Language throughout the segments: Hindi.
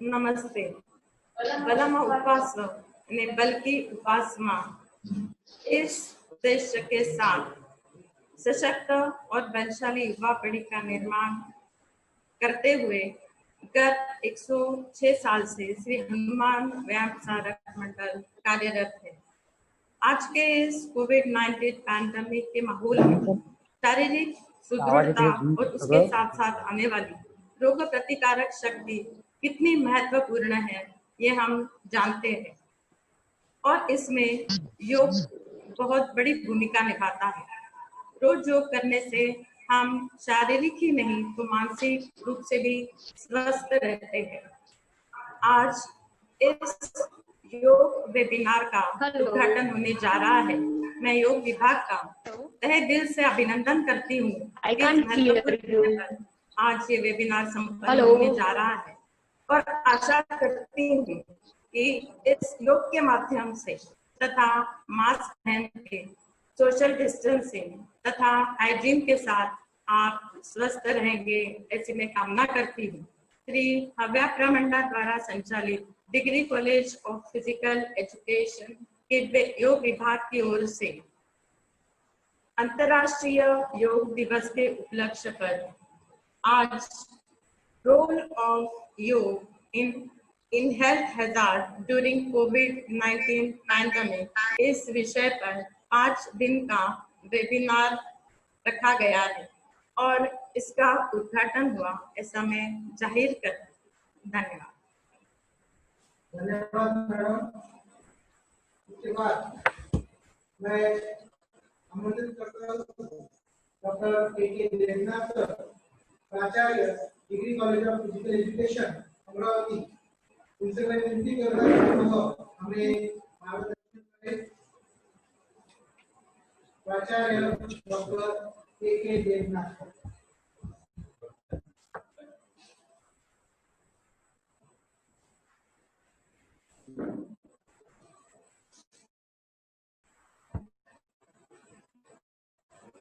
नमस्ते। बलम उपास ने बल की उपासना इस उद्देश्य के साथ सशक्त और बलशाली युवा पीढ़ी का निर्माण करते हुए गत 106 साल से श्री हनुमान व्यायाम प्रसारक मंडल कार्यरत है। आज के इस कोविड-19 पैंडेमिक के माहौल में शारीरिक सुदृढ़ता और उसके साथ साथ आने वाली रोग प्रतिकारक शक्ति कितनी महत्वपूर्ण है ये हम जानते हैं और इसमें योग बहुत बड़ी भूमिका निभाता है। रोज योग करने से हम शारीरिक ही नहीं तो मानसिक रूप से भी स्वस्थ रहते हैं। आज इस योग वेबिनार का उद्घाटन होने जा रहा है। मैं योग विभाग का तहे दिल से अभिनंदन करती हूँ। आज ये वेबिनार संपन्न होने जा रहा है और आशा करती हूँ कि इस योग के माध्यम से तथा मास्क पहन के सोशल डिस्टेंसिंग तथा हाइजीन के साथ आप स्वस्थ रहेंगे ऐसी मैं कामना करती हूँ। श्री हव्या प्रमंडल द्वारा संचालित degree college of physical education के योग विभाग की ओर से अंतर्राष्ट्रीय योग दिवस के उपलक्ष्य पर आज रोल ऑफ योग in health hazard during covid pandemic इस विषय पर 5 दिन का वेबिनार रखा गया है और इसका उद्घाटन हुआ ऐसा मैं जाहिर करती हूँ। धन्यवाद। धन्यवाद मैडम। उसके बाद मैं आमंत्रित करता हूँ डॉक्टर के देवनाथ सर, प्राचार्य degree college of physical education Amravati. उनसे मैं विनती कर रहा हूँ हमें मार्गदर्शन करें। प्राचार्य डॉक्टर के Debnath.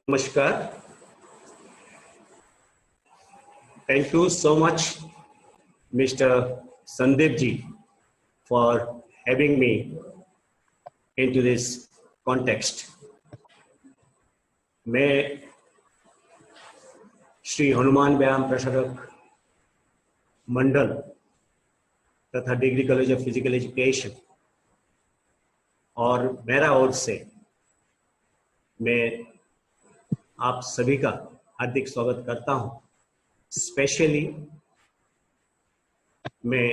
Namaskar. Thank you so much, Mr. Sandeep ji, for having me into this context. मैं श्री हनुमान व्यायाम प्रसारक मंडल तथा degree college of physical education और मेरा ओर से मैं आप सभी का हार्दिक स्वागत करता हूं। स्पेशली मैं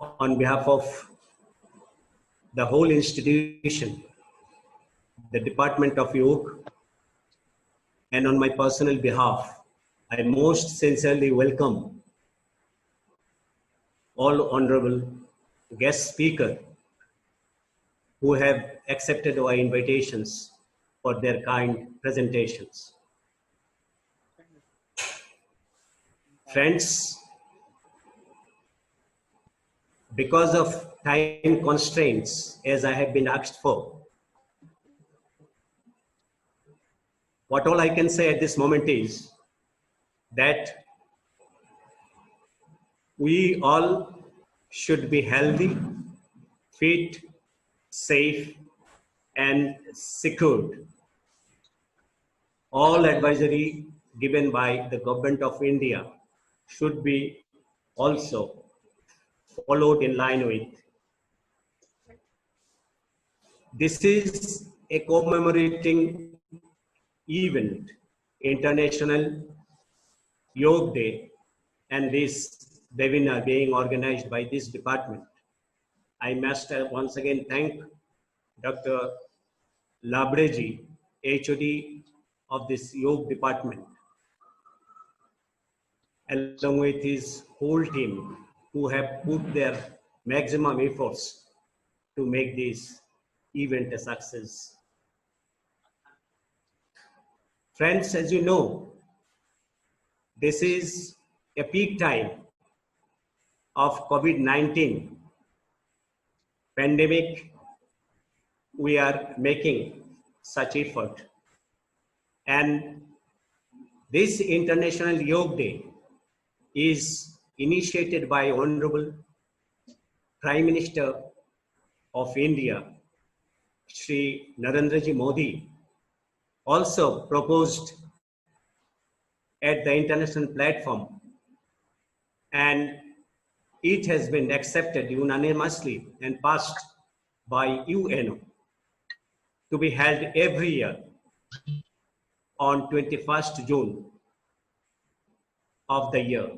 on behalf of the whole institution, the department of yoga, and on my personal behalf, I most sincerely welcome all honorable guest speakers who have accepted our invitations for their kind presentations. Friends, because of time constraints, as I have been asked for, what all I can say at this moment is that we all should be healthy, fit, safe, and secured. All advisory given by the government of India should be also followed in line with. This is a commemorating event, International Yoga Day and this webinar being organized by this department. I must once again thank Dr. Labreji, HOD of this yoga department, along with his whole team who have put their maximum efforts to make this event a success. Friends, as you know, this is a peak time of COVID-19 pandemic. We are making such effort. And this International Yoga Day is initiated by Honorable Prime Minister of India, Shri Narendra Modi, also proposed at the international platform, and it has been accepted unanimously and passed by UNO to be held every year on 21st June of the year.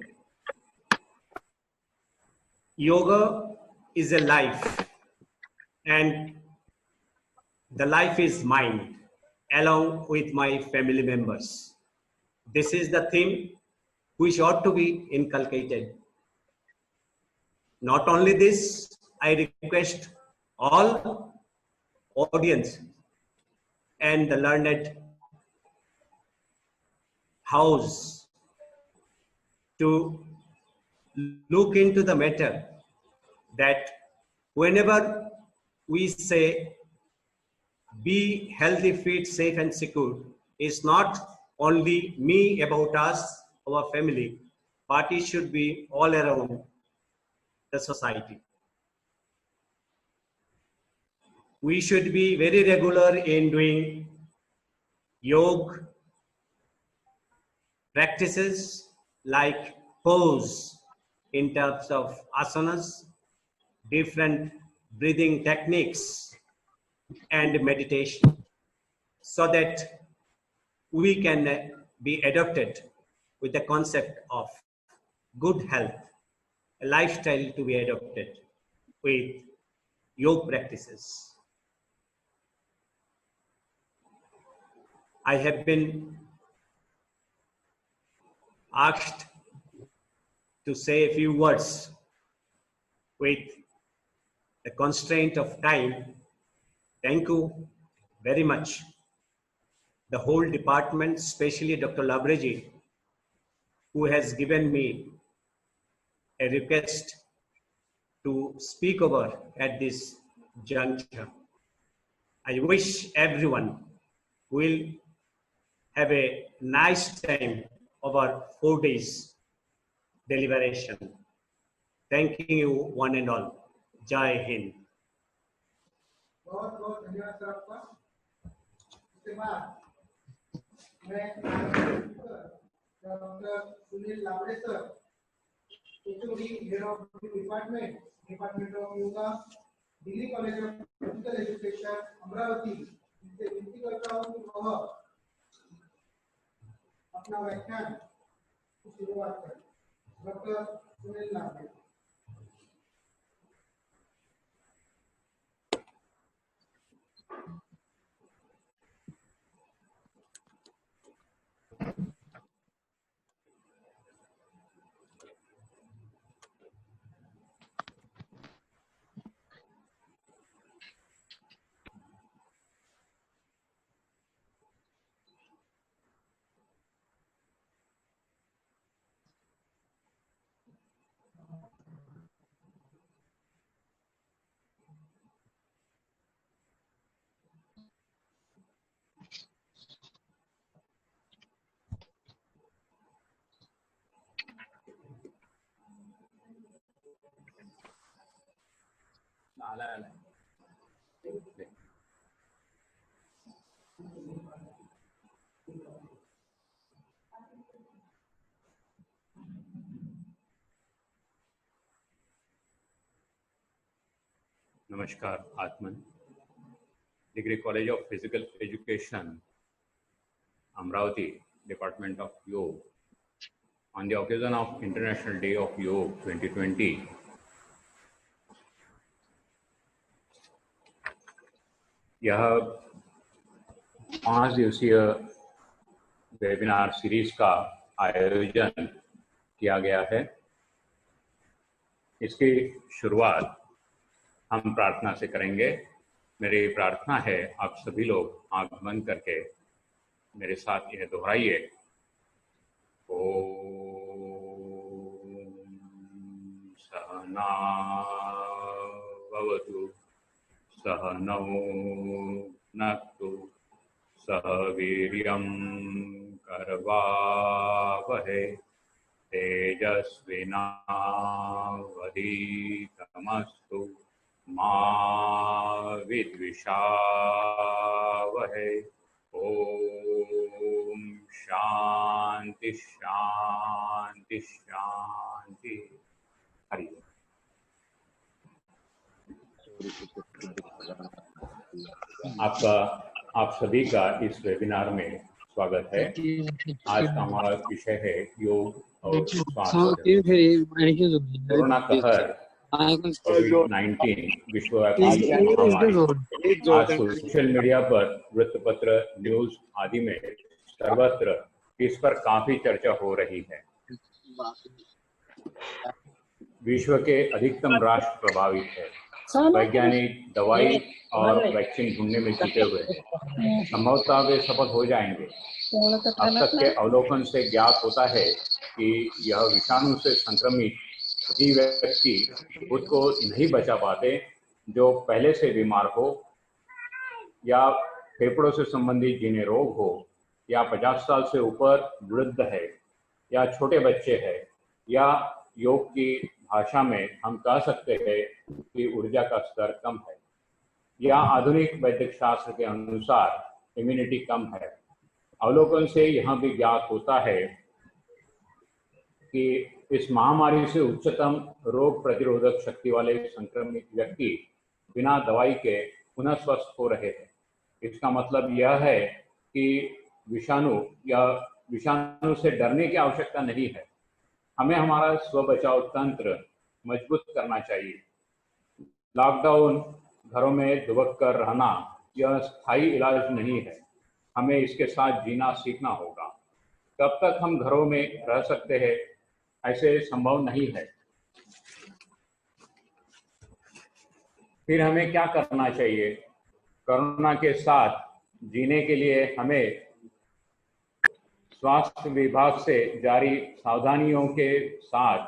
Yoga is a life, and the life is mine along with my family members. This is the theme which ought to be inculcated. Not only this, I request all audience and the learned house to look into the matter that whenever we say be healthy, fit, safe and secure, is not only me about us, our family, but it should be all around the society. We should be very regular in doing yoga practices like pose in terms of asanas, different breathing techniques and meditation, so that we can be adopted with the concept of good health, a lifestyle to be adopted with yoga practices. I have been asked to say a few words with the constraint of time. Thank you very much. The whole department, especially Dr. Labreji, who has given me a request to speak over at this juncture. I wish everyone will have a nice time over 4 days deliberation. Thanking you one and all. Jai Hind. बहुत बहुत धन्यवाद सर आपका। इसके बाद मैं doctor Sunil Lawade sir, HOD head of department of yoga, degree college of physical education Amravati, इनसे विनती करता हूँ कि वह अपना व्याख्यान की शुरुआत करें। Doctor Sunil Lawade. Namaskar, Atman. Degree College of Physical Education, Amravati, Department of Yoga. on the occasion of International Day of Yoga 2020, यह 5 दिवसीय वेबिनार सीरीज का आयोजन किया गया है। इसकी शुरुआत हम प्रार्थना से करेंगे। मेरी प्रार्थना है आप सभी लोग आंख बंद करके मेरे साथ यह दोहराइए। ओम सहना भवतु सहनौ भुनक्तु सह वीर्यं करवावहै तेजस्विनावधीतमस्तु मा विद्विषावहै। ओम शांति शांति शांति। हरि ओम। आप सभी का इस वेबिनार में स्वागत है। आज का हमारा विषय है योग और स्वास्थ्य। कोरोना कहर कोविड-19 विश्वव्यापी महामारी आज सोशल मीडिया पर, वृत्तपत्र, न्यूज आदि में सर्वत्र इस पर काफी चर्चा हो रही है। विश्व के अधिकतम राष्ट्र प्रभावित है। वैज्ञानिक दवाई और वैक्सीन ढूंढने में जुटे हुए हैं। संभवतः वे सफल हो जाएंगे। अब तक के अवलोकन से ज्ञात होता है कि यह विषाणु से संक्रमित ही व्यक्ति खुद को नहीं बचा पाते जो पहले से बीमार हो, या फेफड़ों से संबंधित जिन्हें रोग हो, या 50 साल से ऊपर वृद्ध है, या छोटे बच्चे हैं, या योग की भाषा में हम कह सकते हैं कि ऊर्जा का स्तर कम है, या आधुनिक वैदिक शास्त्र के अनुसार इम्यूनिटी कम है। अवलोकन से यह भी ज्ञात होता है कि इस महामारी से उच्चतम रोग प्रतिरोधक शक्ति वाले संक्रमित व्यक्ति बिना दवाई के पुनः स्वस्थ हो रहे हैं। इसका मतलब यह है कि विषाणु से डरने की आवश्यकता नहीं है। हमें हमारा स्व बचाव तंत्र मजबूत करना चाहिए। लॉकडाउन, घरों में दुबक कर रहना यह स्थायी इलाज नहीं है। हमें इसके साथ जीना सीखना होगा। कब तक हम घरों में रह सकते हैं, ऐसे संभव नहीं है। फिर हमें क्या करना चाहिए? कोरोना के साथ जीने के लिए हमें स्वास्थ्य विभाग से जारी सावधानियों के साथ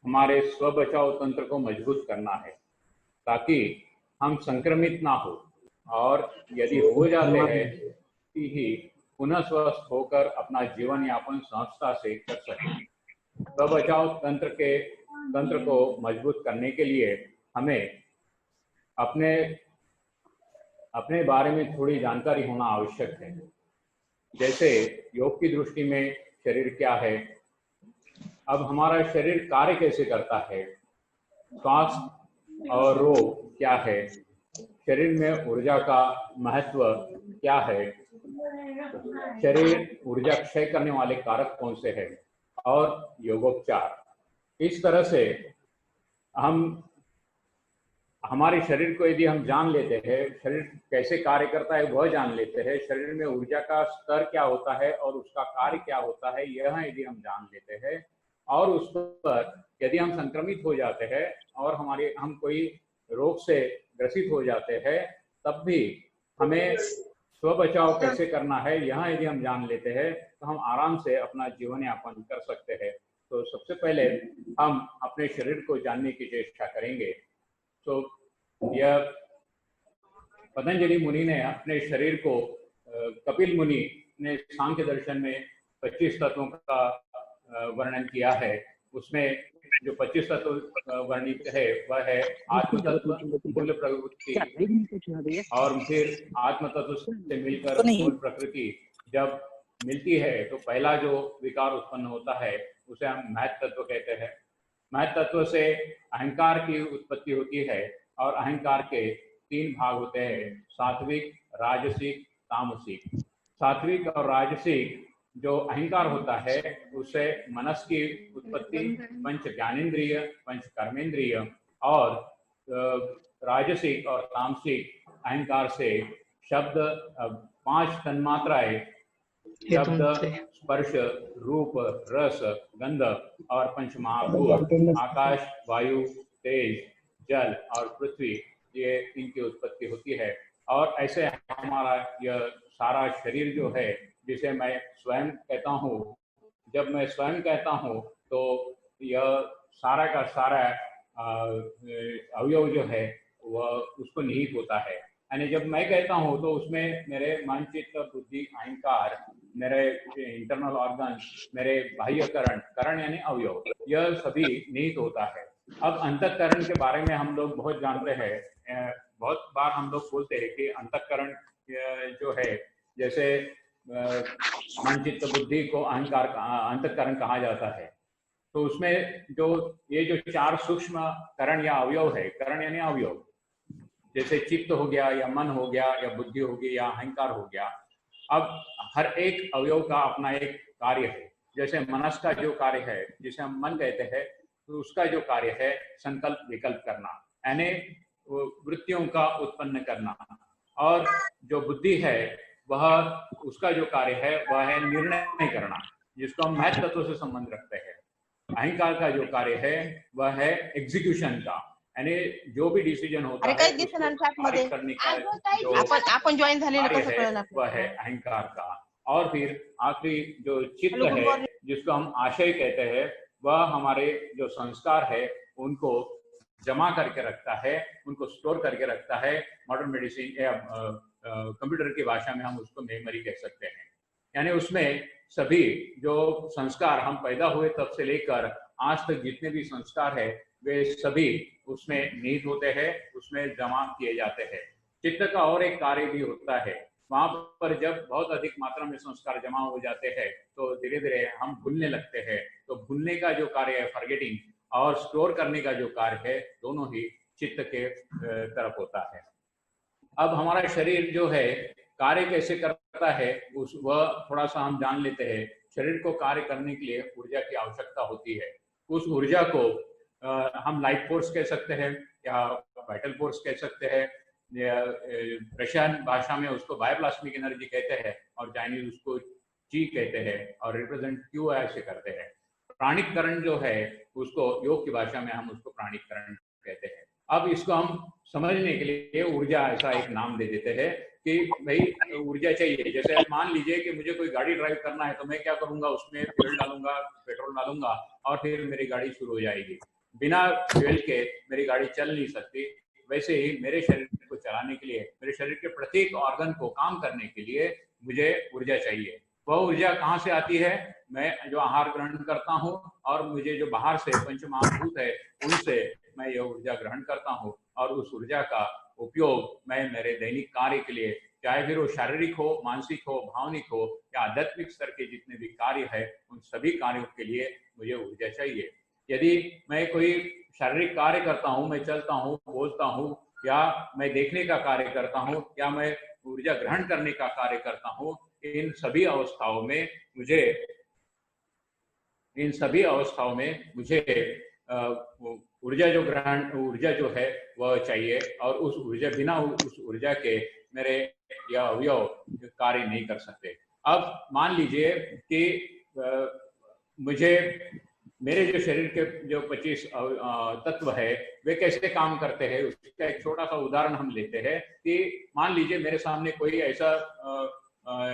हमारे स्व बचाव तंत्र को मजबूत करना है ताकि हम संक्रमित ना हो, और यदि हो जाते हैं ही पुनः स्वस्थ होकर अपना जीवन यापन सहजता से कर सकें। स्व बचाव तंत्र को मजबूत करने के लिए हमें अपने बारे में थोड़ी जानकारी होना आवश्यक है। जैसे योग की दृष्टि में शरीर क्या है, अब हमारा शरीर कार्य कैसे करता है, स्वास्थ्य और रोग क्या है, शरीर में ऊर्जा का महत्व क्या है, शरीर ऊर्जा क्षय करने वाले कारक कौन से हैं, और योगोपचार। इस तरह से हम हमारे शरीर को यदि हम जान लेते हैं, शरीर कैसे कार्य करता है वह जान लेते हैं, शरीर में ऊर्जा का स्तर क्या होता है और उसका कार्य क्या होता है यह यदि हम जान लेते हैं, और उस पर यदि हम संक्रमित हो जाते हैं और हम कोई रोग से ग्रसित हो जाते हैं, तब भी हमें स्व बचाव कैसे करना है यह यदि हम जान लेते हैं तो हम आराम से अपना जीवन यापन कर सकते हैं। तो सबसे पहले हम अपने शरीर को जानने की चेष्टा करेंगे। तो यह पतंजलि मुनि ने अपने शरीर को, कपिल मुनि ने सांख्य दर्शन में 25 तत्वों का वर्णन किया है। उसमें जो 25 तत्व वर्णित है वह है आत्म तत्व, मूल प्रकृति, और फिर आत्म तत्व से मिलकर मूल प्रकृति जब मिलती है तो पहला जो विकार उत्पन्न होता है उसे हम महत् तत्व कहते हैं। महत् तत्व से अहंकार की उत्पत्ति होती है, और अहंकार के 3 भाग होते हैं, सात्विक, राजसिक, तामसिक। सात्विक और राजसिक जो अहंकार होता है उससे मनस की उत्पत्ति पंच ज्ञानेन्द्रिय, पंच कर्मेंद्रिय और राजसिक और तामसिक अहंकार से शब्द 5 तन्मात्राएं, शब्द, स्पर्श, रूप, रस, गंध और पंच महाभूत आकाश, वायु, तेज, जल और पृथ्वी, ये इनकी उत्पत्ति होती है। और ऐसे हमारा यह सारा शरीर जो है, जिसे मैं स्वयं कहता हूँ, जब मैं स्वयं कहता हूँ तो यह सारा का सारा अवयव जो है वह उसको निहित होता है। यानी जब मैं कहता हूँ तो उसमें मेरे मन, चित्त, बुद्धि, अहंकार, मेरे इंटरनल ऑर्गन, मेरे बाह्यकरण, करण यानी अवयव, यह सभी निहित होता है। अब अंतःकरण के बारे में हम लोग बहुत जानते हैं। बहुत बार हम लोग बोलते हैं कि अंतःकरण जो है, जैसे मन, चित्त, बुद्धि को अहंकार अंतःकरण कहा जाता है। तो उसमें जो ये जो 4 सूक्ष्म करण या अवयव है, करण यानी अवयव, जैसे चित्त हो गया या मन हो गया या बुद्धि हो गई या अहंकार हो गया। अब हर एक अवयव का अपना एक कार्य है। जैसे मनस का जो कार्य है, जिसे हम मन कहते हैं, तो उसका जो कार्य है संकल्प विकल्प करना, यानी वृत्तियों का उत्पन्न करना। और जो बुद्धि है वह, उसका जो कार्य है वह है निर्णय करना, जिसको हम महत्व तत्व से संबंध रखते हैं। अहंकार का जो कार्य है वह है एग्जीक्यूशन का, यानी जो भी डिसीजन होता है करने का जो आपण जॉइन झालेलं कसं कार्य कळलं है वह है अहंकार का। और फिर आखिरी जो चित्त है, जिसको हम आशय कहते हैं, वह हमारे जो संस्कार है उनको जमा करके रखता है, उनको स्टोर करके रखता है। मॉडर्न मेडिसिन या कंप्यूटर की भाषा में हम उसको मेमोरी कह सकते हैं। यानी उसमें सभी जो संस्कार हम पैदा हुए तब से लेकर आज तक जितने भी संस्कार है वे सभी उसमें निहित होते हैं, उसमें जमा किए जाते हैं। चित्त का और एक कार्य भी होता है, वहां पर जब बहुत अधिक मात्रा में संस्कार जमा हो जाते हैं तो धीरे धीरे हम भूलने लगते हैं। तो भूलने का जो कार्य है फॉरगेटिंग, और स्टोर करने का जो कार्य है, दोनों ही चित्त के तरफ होता है। अब हमारा शरीर जो है कार्य कैसे करता है वह थोड़ा सा हम जान लेते हैं। शरीर को कार्य करने के लिए ऊर्जा की आवश्यकता होती है। उस ऊर्जा को हम लाइफ फोर्स कह सकते हैं या वाइटल फोर्स कह सकते हैं। रशियन भाषा में उसको बायोप्लास्मिक एनर्जी कहते हैं और चाइनीज उसको ची कहते हैं और रिप्रेजेंट क्यू ऐसे करते हैं। प्राणिक करण जो है उसको योग की भाषा में हम उसको प्राणिक करण कहते हैं। अब इसको हम समझने के लिए ऊर्जा ऐसा एक नाम दे देते हैं कि भाई ऊर्जा चाहिए। जैसे मान लीजिए कि मुझे कोई गाड़ी ड्राइव करना है तो मैं क्या करूंगा, उसमें फ्यूल डालूंगा, पेट्रोल डालूंगा और फिर मेरी गाड़ी शुरू हो जाएगी। बिना फ्यूल के मेरी गाड़ी चल नहीं सकती। वैसे ही मेरे शरीर को चलाने के लिए, मेरे शरीर के प्रत्येक ऑर्गन को काम करने के लिए मुझे ऊर्जा चाहिए। वह ऊर्जा कहाँ से आती है? मैं जो आहार ग्रहण करता हूँ और मुझे जो बाहर से पंच महाभूत है उनसे मैं यह ऊर्जा ग्रहण करता हूँ और उस ऊर्जा का उपयोग मैं मेरे दैनिक कार्य के लिए, चाहे फिर वो शारीरिक हो, मानसिक हो, भावनिक हो या आध्यात्मिक स्तर के जितने भी कार्य है, उन सभी कार्यों के लिए मुझे ऊर्जा चाहिए। यदि मैं कोई शारीरिक कार्य करता हूँ, मैं चलता हूँ, बोलता हूँ, या मैं देखने का कार्य करता हूँ, या मैं ऊर्जा ग्रहण करने का कार्य करता हूँ, इन सभी अवस्थाओं में मुझे ऊर्जा जो है वह चाहिए। और उस ऊर्जा, बिना उस ऊर्जा के मेरे यह अवयव कार्य नहीं कर सकते। अब मान लीजिए कि मुझे मेरे जो शरीर के जो 25 तत्व है वे कैसे काम करते हैं, उसका एक छोटा सा उदाहरण हम लेते हैं कि मान लीजिए मेरे सामने कोई ऐसा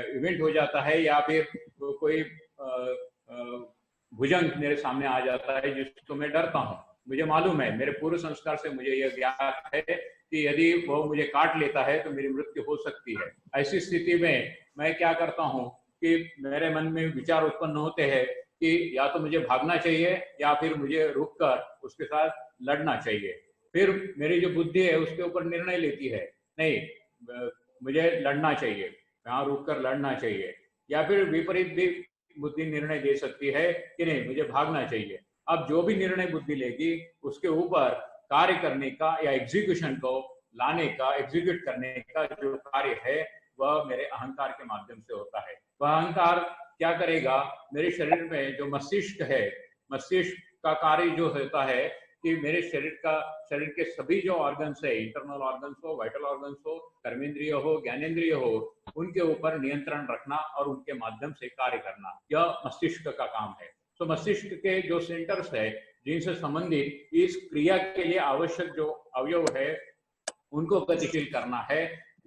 इवेंट हो जाता है या फिर कोई भुजंग मेरे सामने आ जाता है जिसको मैं डरता हूँ। मुझे मालूम है, मेरे पूर्व संस्कार से मुझे यह ज्ञात है कि यदि वो मुझे काट लेता है तो मेरी मृत्यु हो सकती है। ऐसी स्थिति में मैं क्या करता हूँ कि मेरे मन में विचार उत्पन्न होते हैं कि या तो मुझे भागना चाहिए या फिर मुझे रुककर उसके साथ लड़ना चाहिए। फिर मेरी जो बुद्धि है उसके ऊपर निर्णय लेती है, नहीं मुझे लड़ना चाहिए, यहाँ रुककर लड़ना चाहिए। या फिर विपरीत भी बुद्धि निर्णय दे सकती है कि नहीं मुझे भागना चाहिए। अब जो भी निर्णय बुद्धि लेगी उसके ऊपर कार्य करने का या एग्जीक्यूशन को लाने का, एग्जीक्यूट करने का जो कार्य है वह मेरे अहंकार के माध्यम से होता है। वह अहंकार क्या करेगा, मेरे शरीर में जो मस्तिष्क है, मस्तिष्क का कार्य जो होता है कि मेरे शरीर के सभी जो ऑर्गन्स है, इंटरनल ऑर्गन्स हो, वाइटल ऑर्गन्स हो, कर्मेंद्रिय हो, ज्ञानेंद्रिय हो, उनके ऊपर नियंत्रण रखना और उनके माध्यम से कार्य करना, यह मस्तिष्क का काम है। तो मस्तिष्क के जो सेंटर्स है जिनसे संबंधित इस क्रिया के लिए आवश्यक जो अवयव है उनको गतिशील करना है,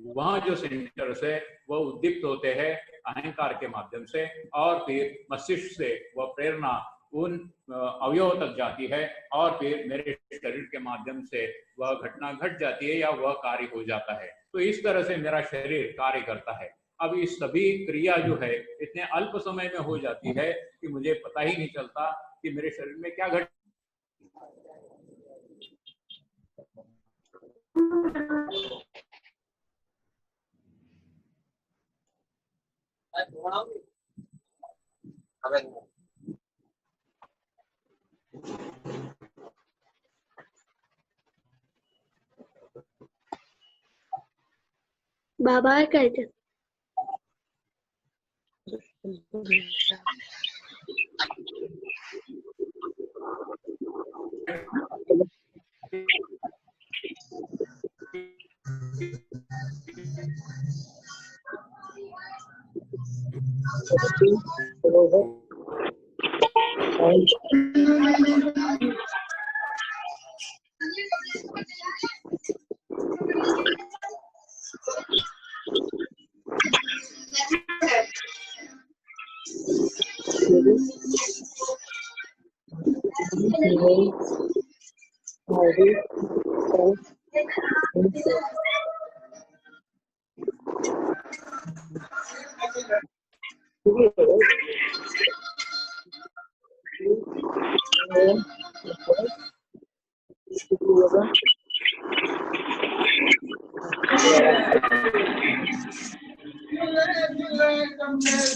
वहां जो सेंटर्स है वह उद्दीप्त होते हैं अहंकार के माध्यम से, और फिर मस्तिष्क से वह प्रेरणा उन अवयवों तक जाती है और फिर मेरे शरीर के माध्यम से वह घटना घट जाती है या वह कार्य हो जाता है। तो इस तरह से मेरा शरीर कार्य करता है। अब इस सभी क्रिया जो है इतने अल्प समय में हो जाती है कि मुझे पता ही नहीं चलता कि मेरे शरीर में क्या घट बाबा कहते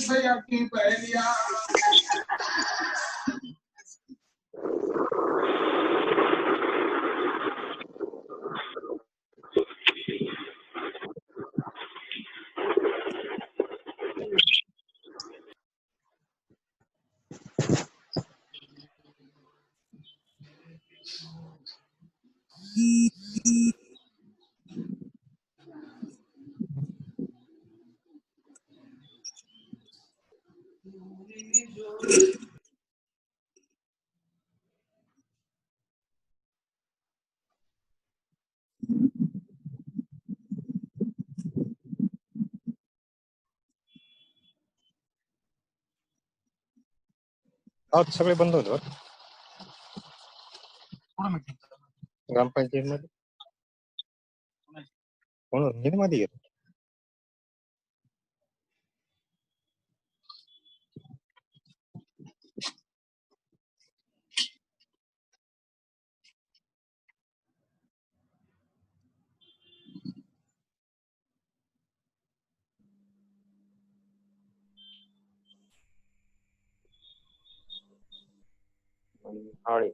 भैया की पहलिया सगळे बंद होते बरं. ग्रामपंचायत मध्ये म्हणून मध्ये गेलो. आळे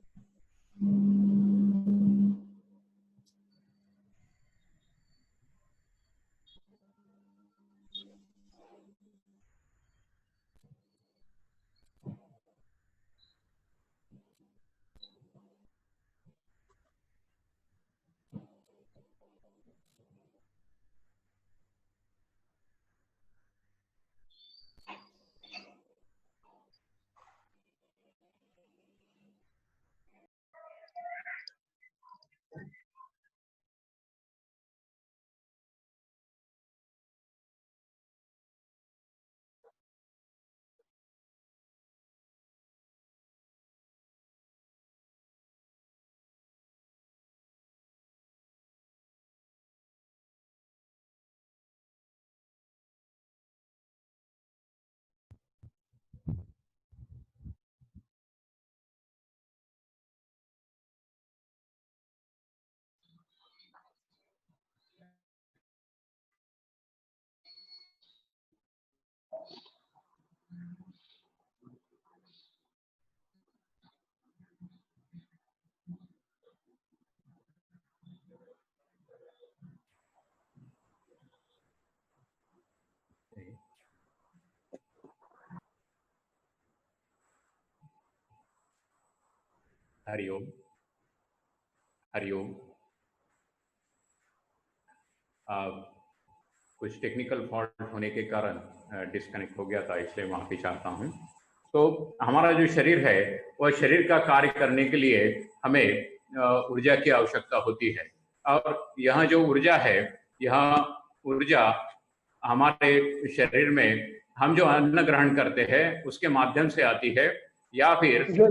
हरिओम हरिओम। कुछ टेक्निकल फॉल्ट होने के कारण डिस्कनेक्ट हो गया था, इसलिए माफी चाहता हूँ। तो हमारा जो शरीर है वह शरीर का कार्य करने के लिए हमें ऊर्जा की आवश्यकता होती है, और यहाँ जो ऊर्जा है, यहाँ ऊर्जा हमारे शरीर में हम जो अन्न ग्रहण करते हैं उसके माध्यम से आती है, या फिर हम जो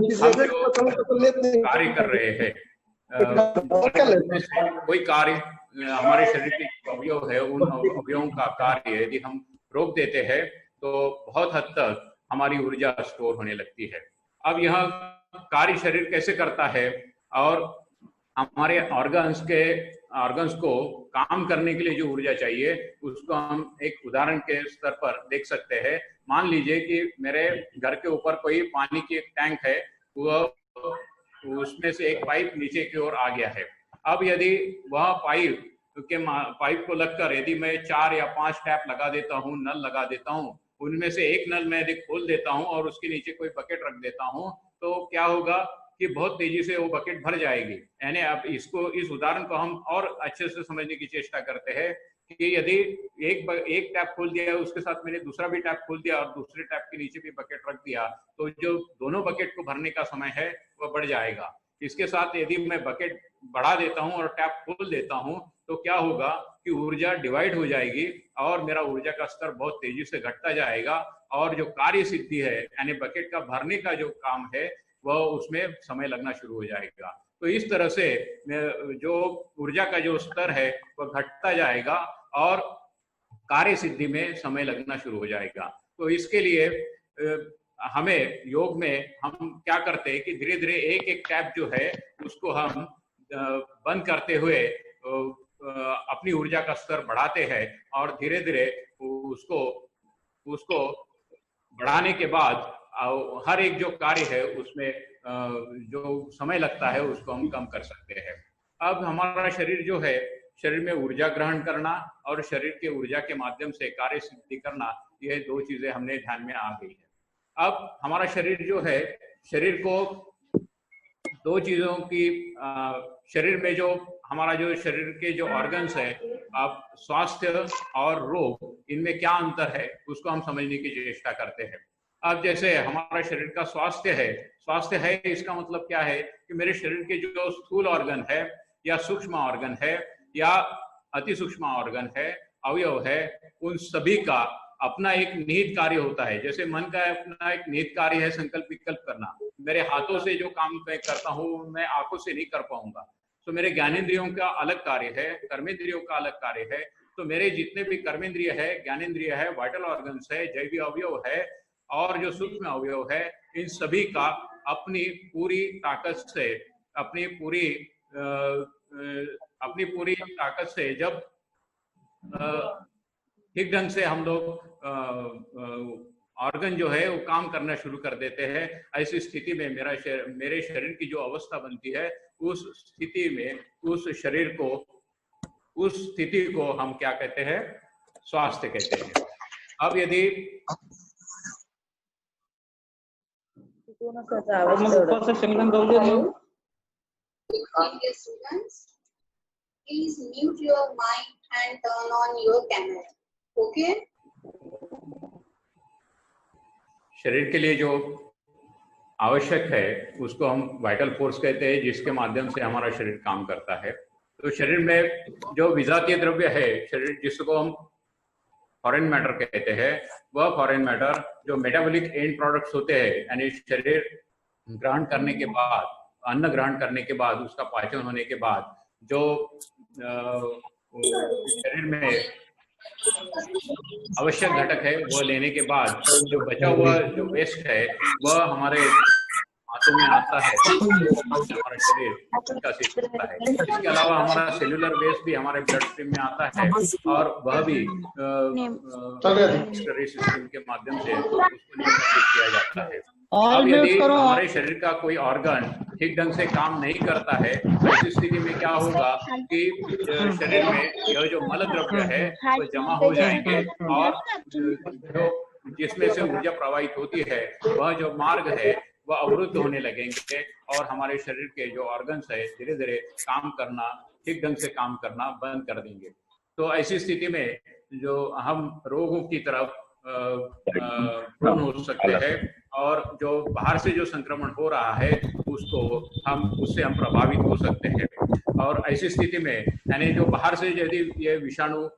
कार्य कर रहे हैं कोई कार्य हमारे शरीर के अवयव है, उन अवयवों का कार्य यदि हम रोक देते हैं तो बहुत हद तक हमारी ऊर्जा स्टोर होने लगती है। अब यह कार्य शरीर कैसे करता है, और हमारे ऑर्गन्स को काम करने के लिए जो ऊर्जा चाहिए उसको हम एक उदाहरण के स्तर पर देख सकते हैं। मान लीजिए कि मेरे घर के ऊपर कोई पानी की एक टैंक है, वह उसमें से एक पाइप नीचे की ओर आ गया है। अब यदि वह पाइप को लगकर यदि मैं 4 या 5 टैप लगा देता हूँ, नल लगा देता हूँ, उनमें से एक नल मैं यदि खोल देता हूँ और उसके नीचे कोई बकेट रख देता हूँ, तो क्या होगा कि बहुत तेजी से वो बकेट भर जाएगी। यानी अब इस उदाहरण को हम और अच्छे से समझने की चेष्टा करते हैं कि यदि एक टैप खोल दिया है, उसके साथ मैंने दूसरा भी टैप खोल दिया और दूसरे टैप के नीचे भी बकेट रख दिया, तो जो दोनों बकेट को भरने का समय है वह बढ़ जाएगा। इसके साथ यदि मैं बकेट बढ़ा देता हूं और टैप खोल देता हूं, तो क्या होगा कि ऊर्जा डिवाइड हो जाएगी और मेरा ऊर्जा का स्तर बहुत तेजी से घटता जाएगा, और जो कार्य सिद्धि है यानी बकेट का भरने का जो काम है वह उसमें समय लगना शुरू हो जाएगा। तो इस तरह से जो ऊर्जा का जो स्तर है वह घटता जाएगा और कार्य सिद्धि में समय लगना शुरू हो जाएगा। तो इसके लिए हमें योग में हम क्या करते हैं कि धीरे धीरे एक एक टैप जो है उसको हम बंद करते हुए अपनी ऊर्जा का स्तर बढ़ाते हैं, और धीरे धीरे उसको बढ़ाने के बाद हर एक जो कार्य है उसमें जो समय लगता है उसको हम कम कर सकते हैं। अब हमारा शरीर जो है, शरीर में ऊर्जा ग्रहण करना और शरीर के ऊर्जा के माध्यम से कार्य सिद्धि करना, यह 2 चीजें हमने ध्यान में आ गई है। अब हमारा शरीर जो है, शरीर को 2 चीजों की शरीर में जो हमारा जो शरीर के जो ऑर्गन्स है, अब स्वास्थ्य और रोग, इनमें क्या अंतर है उसको हम समझने की चेष्टा करते हैं। अब जैसे हमारा शरीर का स्वास्थ्य है इसका मतलब क्या है कि मेरे शरीर के जो स्थूल ऑर्गन है या सूक्ष्म ऑर्गन है या अति सूक्ष्म ऑर्गन है, अवयव है, उन सभी का अपना एक निहित कार्य होता है। जैसे मन का अपना एक निहित कार्य है संकल्प विकल्प करना। मेरे हाथों से जो काम मैं करता हूँ मैं आंखों से नहीं कर पाऊंगा, तो मेरे ज्ञानेंद्रियों का अलग कार्य है, कर्मेंद्रियों का अलग कार्य है। तो मेरे जितने भी कर्मेंद्रिय है, ज्ञानेंद्रिय है, वाइटल ऑर्गन्स है, जैविक अवयव है और जो सूक्ष्म अवयव है, इन सभी का अपनी पूरी ताकत से अपनी पूरी ताकत से जब ठीक ढंग से हम लोग ऑर्गन जो है वो काम करना शुरू कर देते हैं, ऐसी स्थिति में मेरे शरीर की जो अवस्था बनती है, उस स्थिति में उस स्थिति को हम क्या कहते हैं? स्वास्थ्य कहते हैं। अब यदि please mute your mic and turn on your camera. Okay? शरीर के लिए जो आवश्यक है उसको हम वाइटल फोर्स कहते हैं, जिसके माध्यम से हमारा शरीर काम करता है। तो शरीर में जो विजातीय द्रव्य है, शरीर जिसको हम फॉरेन मैटर कहते हैं, वह फॉरेन मैटर जो मेटाबॉलिक एंड प्रोडक्ट्स होते हैं, यानी शरीर ग्रहण करने के बाद, अन्न ग्रहण करने के बाद, उसका पाचन होने के बाद जो शरीर में आवश्यक घटक है वो लेने के बाद जो बचा हुआ जो वेस्ट है वह हमारे हाथों में आता है, हमारा शरीर विकसित होता है। इसके अलावा हमारा सेल्यूलर वेस्ट भी हमारे ब्लड स्ट्रीम में आता है और वह भी एक्सक्रीटरी सिस्टम के माध्यम से उसको निष्कासित किया जाता है। अब यदि हमारे शरीर का कोई ऑर्गन ठीक ढंग से काम नहीं करता है, ऐसी स्थिति में क्या होगा कि शरीर में यह जो मल द्रव्य है वो जमा हो जाएंगे और जो जिसमें से ऊर्जा प्रवाहित होती है वह जो मार्ग है वह अवरुद्ध होने लगेंगे और हमारे शरीर के जो ऑर्गन्स है धीरे धीरे काम करना, ठीक ढंग से काम करना बंद कर देंगे। तो ऐसी स्थिति में जो हम रोगों की तरफ प्रोन हो सकते हैं और जो बाहर से जो संक्रमण हो रहा है उससे हम प्रभावित हो सकते हैं। और ऐसी स्थिति में यानी जो बाहर से यदि ये विषाणु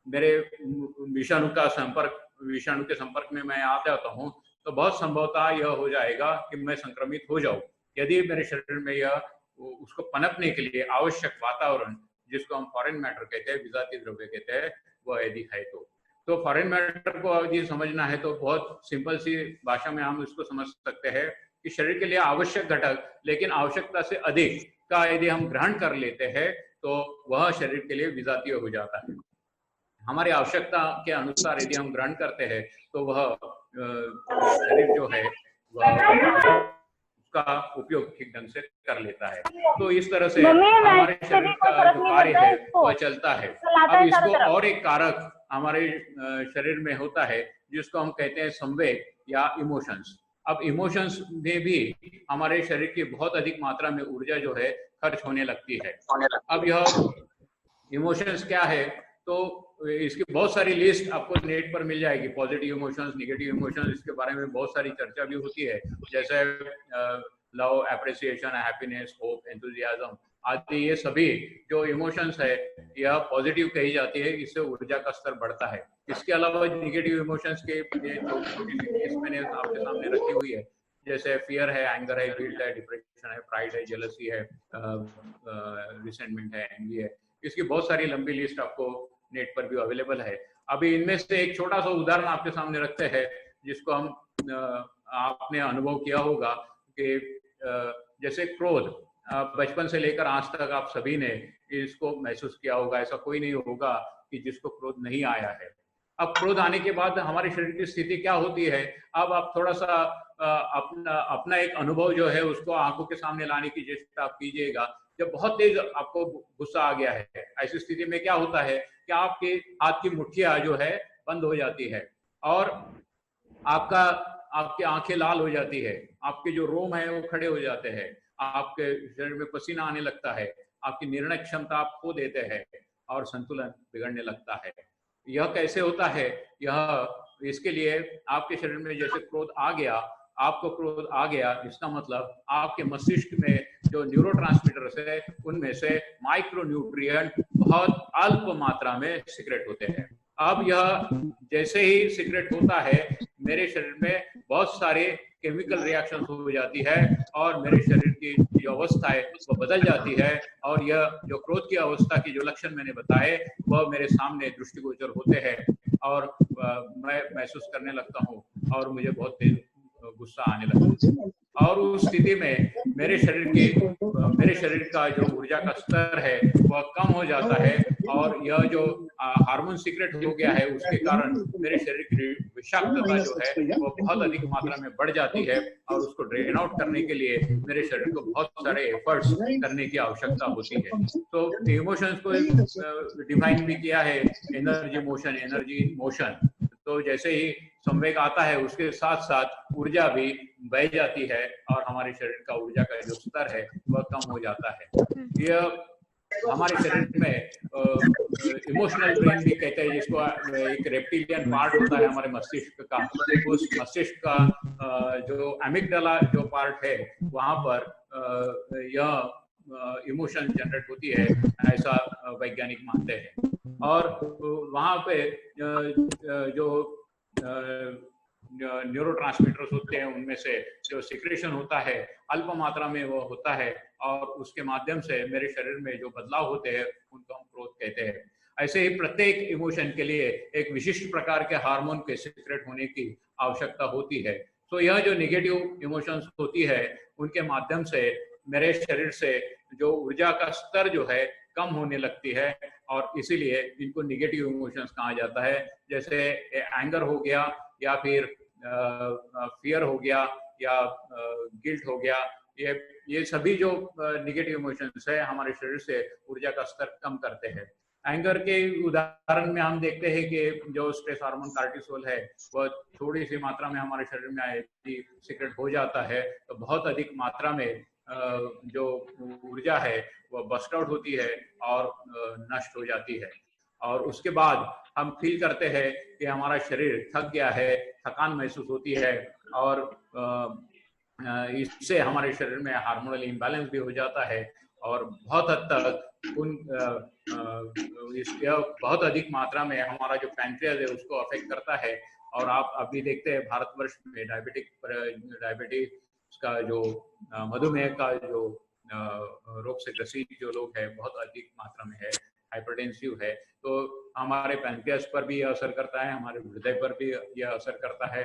मेरे विषाणु के संपर्क में मैं आ जाता हूँ तो बहुत संभवतः यह हो जाएगा कि मैं संक्रमित हो जाऊं। यदि मेरे शरीर में यह उसको पनपने के लिए आवश्यक वातावरण, जिसको हम फॉरेन मैटर कहते हैं, विजातीय द्रव्य कहते हैं, वह यदि है तो फॉरेन मैटर को यदि समझना है तो बहुत सिंपल सी भाषा में हम इसको समझ सकते हैं कि शरीर के लिए आवश्यक घटक लेकिन आवश्यकता से अधिक का यदि हम ग्रहण कर लेते हैं तो वह शरीर के लिए विजातीय हो जाता है। हमारी आवश्यकता के अनुसार यदि हम ग्रहण करते हैं तो वह शरीर जो है वह उसका उपयोग ठीक ढंग से कर लेता है। तो इस तरह से हमारे शरीर का जो कार्य है वह चलता है। अब इसको और एक कारक हमारे शरीर में होता है जिसको हम कहते हैं संवेग या इमोशंस। अब इमोशंस में भी हमारे शरीर की बहुत अधिक मात्रा में ऊर्जा जो है खर्च होने लगती है। अब यह इमोशंस क्या है तो इसकी बहुत सारी लिस्ट आपको नेट पर मिल जाएगी। पॉजिटिव इमोशंस, नेगेटिव इमोशंस, इसके बारे में बहुत सारी चर्चा भी होती है, जैसे love, appreciation, happiness, hope, enthusiasm आदि। ये सभी जो इमोशंस है यह पॉजिटिव कही जाती है, इससे ऊर्जा का स्तर बढ़ता है। इसके अलावा नेगेटिव इमोशंस के छोटी मैंने आपके सामने रखी हुई है, जैसे फियर है, एंगर है, गिल्ट है, डिप्रेशन है, प्राइड है, जेलसी है, रिसेंटमेंट है, एनवी है। इसकी बहुत सारी लंबी लिस्ट आपको नेट पर भी अवेलेबल है। अभी इनमें से एक छोटा सा उदाहरण आपके सामने रखते हैं जिसको हम आपने अनुभव किया होगा कि जैसे क्रोध, बचपन से लेकर आज तक आप सभी ने इसको महसूस किया होगा। ऐसा कोई नहीं होगा कि जिसको क्रोध नहीं आया है। अब क्रोध आने के बाद हमारे शरीर की स्थिति क्या होती है, अब आप थोड़ा सा अपना एक अनुभव जो है उसको आंखों के सामने लाने की चेष्टा आप कीजिएगा। जब बहुत तेज आपको गुस्सा आ गया है, ऐसी स्थिति में क्या होता है कि आपके हाथ की मुट्ठियां जो है बंद हो जाती है और आपकी आंखें लाल हो जाती है, आपके जो रोम है वो खड़े हो जाते हैं, आपके शरीर में पसीना आने लगता है, आपकी निर्णय क्षमता आप खो देते हैं और संतुलन बिगड़ने लगता है। यह कैसे होता है? इसके लिए आपके शरीर में जैसे क्रोध आ गया, आपको क्रोध आ गया, इसका मतलब आपके मस्तिष्क में जो न्यूरोट्रांसमीटर्स है उनमें से माइक्रो न्यूट्रिएंट बहुत अल्प मात्रा में सीक्रेट होते हैं। अब यह जैसे ही सीक्रेट होता है मेरे शरीर में बहुत सारे केमिकल रिएक्शन हो जाती है और मेरे शरीर की जो अवस्था है वो बदल जाती है और यह जो क्रोध की अवस्था की जो लक्षण मैंने बताए वह मेरे सामने दृष्टिगोचर होते हैं और मैं महसूस करने लगता हूँ और मुझे बहुत तेज गुस्सा आने लगता है। और उस स्थिति में मेरे शरीर का जो ऊर्जा का स्तर है वह कम हो जाता है और यह जो हार्मोन सीक्रेट हो गया है उसके कारण मेरे शरीर की विषाक्तता जो है वो बहुत अधिक मात्रा में बढ़ जाती है और उसको ड्रेन आउट करने के लिए मेरे शरीर को बहुत सारे एफर्ट्स करने की आवश्यकता होती है। तो इमोशंस को डिफाइन भी किया है एनर्जी मोशन, एनर्जी मोशन। तो जैसे ही संवेग आता है उसके साथ साथ ऊर्जा भी बह जाती है और हमारे शरीर का ऊर्जा का जो स्तर है वह कम हो जाता है। यह हमारे शरीर में इमोशनल ब्रेन भी कहते हैं, जिसको एक रेप्टिलियन पार्ट होता है हमारे मस्तिष्क का। उस मस्तिष्क का जो एमिगडाला जो पार्ट है वहां पर यह इमोशन जनरेट होती है, ऐसा वैज्ञानिक मानते हैं। और वहां पे जो न्यूरोट्रांसमीटर्स होते हैं उनमें से जो सिक्रेशन होता है अल्प मात्रा में वो होता है और उसके माध्यम से मेरे शरीर में जो बदलाव होते हैं उनको हम क्रोध कहते हैं। ऐसे ही प्रत्येक इमोशन के लिए एक विशिष्ट प्रकार के हार्मोन के सीक्रेट होने की आवश्यकता होती है। तो यह जो नेगेटिव इमोशंस होती है उनके माध्यम से मेरे शरीर से जो ऊर्जा का स्तर जो है कम होने लगती है और इसीलिए इनको नेगेटिव इमोशंस कहा जाता है। जैसे एंगर हो गया या फिर फियर हो गया या गिल्ट हो गया, ये सभी जो नेगेटिव इमोशंस है हमारे शरीर से ऊर्जा का स्तर कम करते हैं। एंगर के उदाहरण में हम देखते हैं कि जो स्ट्रेस हार्मोन कार्टिसोल है वह थोड़ी सी मात्रा में हमारे शरीर में सीक्रेट हो जाता है तो बहुत अधिक मात्रा में जो ऊर्जा है वह बस्ट आउट होती है और नष्ट हो जाती है। और उसके बाद हम फील करते हैं कि हमारा शरीर थक गया है, थकान महसूस होती है और इससे हमारे शरीर में हार्मोनल इम्बैलेंस भी हो जाता है और बहुत हद तक बहुत अधिक मात्रा में हमारा जो पैंक्रियाज है उसको अफेक्ट करता है। और आप अभी देखते हैं भारतवर्ष में डायबिटीज का जो मधुमेह का जो रोग से ग्रसित जो लोग हैं बहुत अधिक मात्रा में है, हाइपरटेंसिव है, तो हमारे पैंक्रियाज पर भी यह असर करता है, हमारे हृदय पर भी यह असर करता है,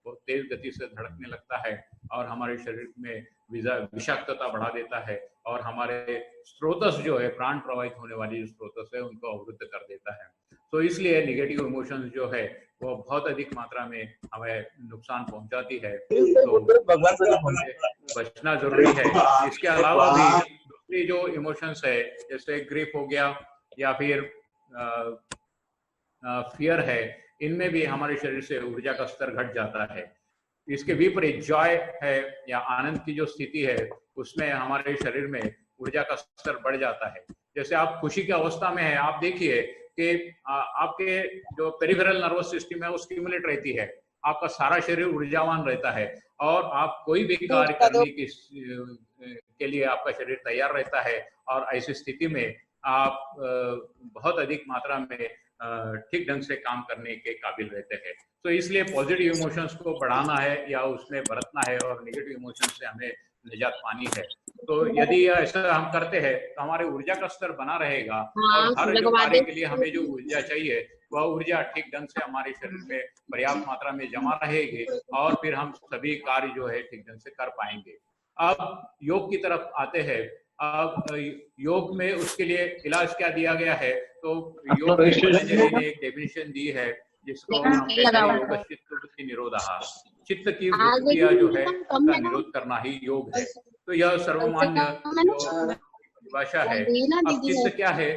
बहुत तेज गति से धड़कने लगता है और हमारे शरीर में विषाक्तता बढ़ा देता है और हमारे स्रोतस जो है प्राण प्रवाहित होने वाली जो स्रोतस है उनको अवरुद्ध कर देता है। तो इसलिए निगेटिव इमोशंस जो है वो बहुत अधिक मात्रा में हमें नुकसान पहुंचाती है, तो बचना जरूरी है। इसके अलावा भी दूसरी जो इमोशंस है जैसे ग्रीफ हो गया या फिर फियर है, इनमें भी हमारे शरीर से ऊर्जा का स्तर घट जाता है। इसके विपरीत जॉय है या आनंद की जो स्थिति है उसमें हमारे शरीर में ऊर्जा का स्तर बढ़ जाता है। जैसे आप खुशी की अवस्था में है, आप देखिए कि आपके जो पेरिफेरल नर्वस सिस्टम है वो स्टिमुलेट रहती है, आपका सारा शरीर ऊर्जावान रहता है और आप कोई भी कार्य करने के लिए आपका शरीर तैयार रहता है और ऐसी स्थिति में आप बहुत अधिक मात्रा में ठीक ढंग से काम करने के काबिल रहते हैं। तो इसलिए पॉजिटिव इमोशंस को बढ़ाना है या उसमें बरतना है और नेगेटिव इमोशंस से हमें निजात पानी है। तो यदि ऐसा हम करते हैं तो हमारे ऊर्जा का स्तर बना रहेगा और हर जो कार्य के लिए हमें जो ऊर्जा चाहिए वह ऊर्जा ठीक ढंग से हमारे शरीर में पर्याप्त मात्रा में जमा रहेगी और फिर हम सभी कार्य जो है ठीक ढंग से कर पाएंगे। अब योग की तरफ आते हैं। अब योग में उसके लिए इलाज क्या दिया गया है, तो योग में पतंजलि ने एक डेफिनेशन दी है जिसको हम कहते हैं योग चित्त वृत्ति निरोधः। चित्त की वृत्तियां जो है उसका निरोध करना ही योग है। तो यह सर्वमान्य भाषा है। अब चित्त क्या है,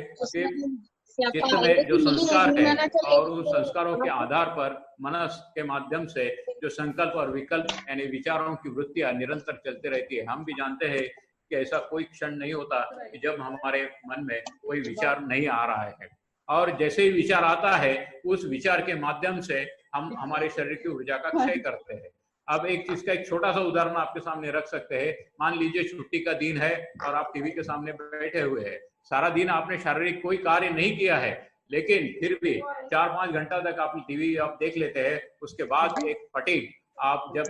चित्त में जो संस्कार है और उन संस्कारों के आधार पर मनस के माध्यम से जो संकल्प और विकल्प यानी विचारों की वृत्तियां निरंतर चलती रहती है। हम भी जानते हैं कि ऐसा कोई क्षण नहीं होता कि जब हमारे मन में कोई विचार नहीं आ रहा है, और जैसे ही विचार आता है उस विचार के माध्यम से हम हमारे शरीर की ऊर्जा का क्षय करते हैं। अब एक चीज का एक छोटा सा उदाहरण आपके सामने रख सकते हैं। मान लीजिए छुट्टी का दिन है और आप टीवी के सामने बैठे हुए हैं, सारा दिन आपने शारीरिक कोई कार्य नहीं किया है, लेकिन फिर भी 4-5 घंटा तक आप टीवी आप देख लेते हैं। उसके बाद एक फटीग, आप जब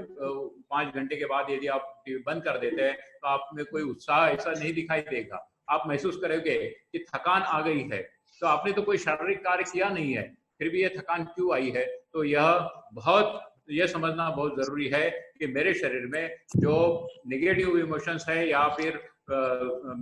5 घंटे के बाद यदि आप टीवी बंद कर देते हैं तो आप में कोई उत्साह ऐसा नहीं दिखाई देगा। आप महसूस करोगे कि थकान आ गई है, तो आपने तो कोई शारीरिक कार्य किया नहीं है, फिर भी ये थकान क्यों आई है। तो यह समझना बहुत जरूरी है कि मेरे शरीर में जो नेगेटिव इमोशंस है या फिर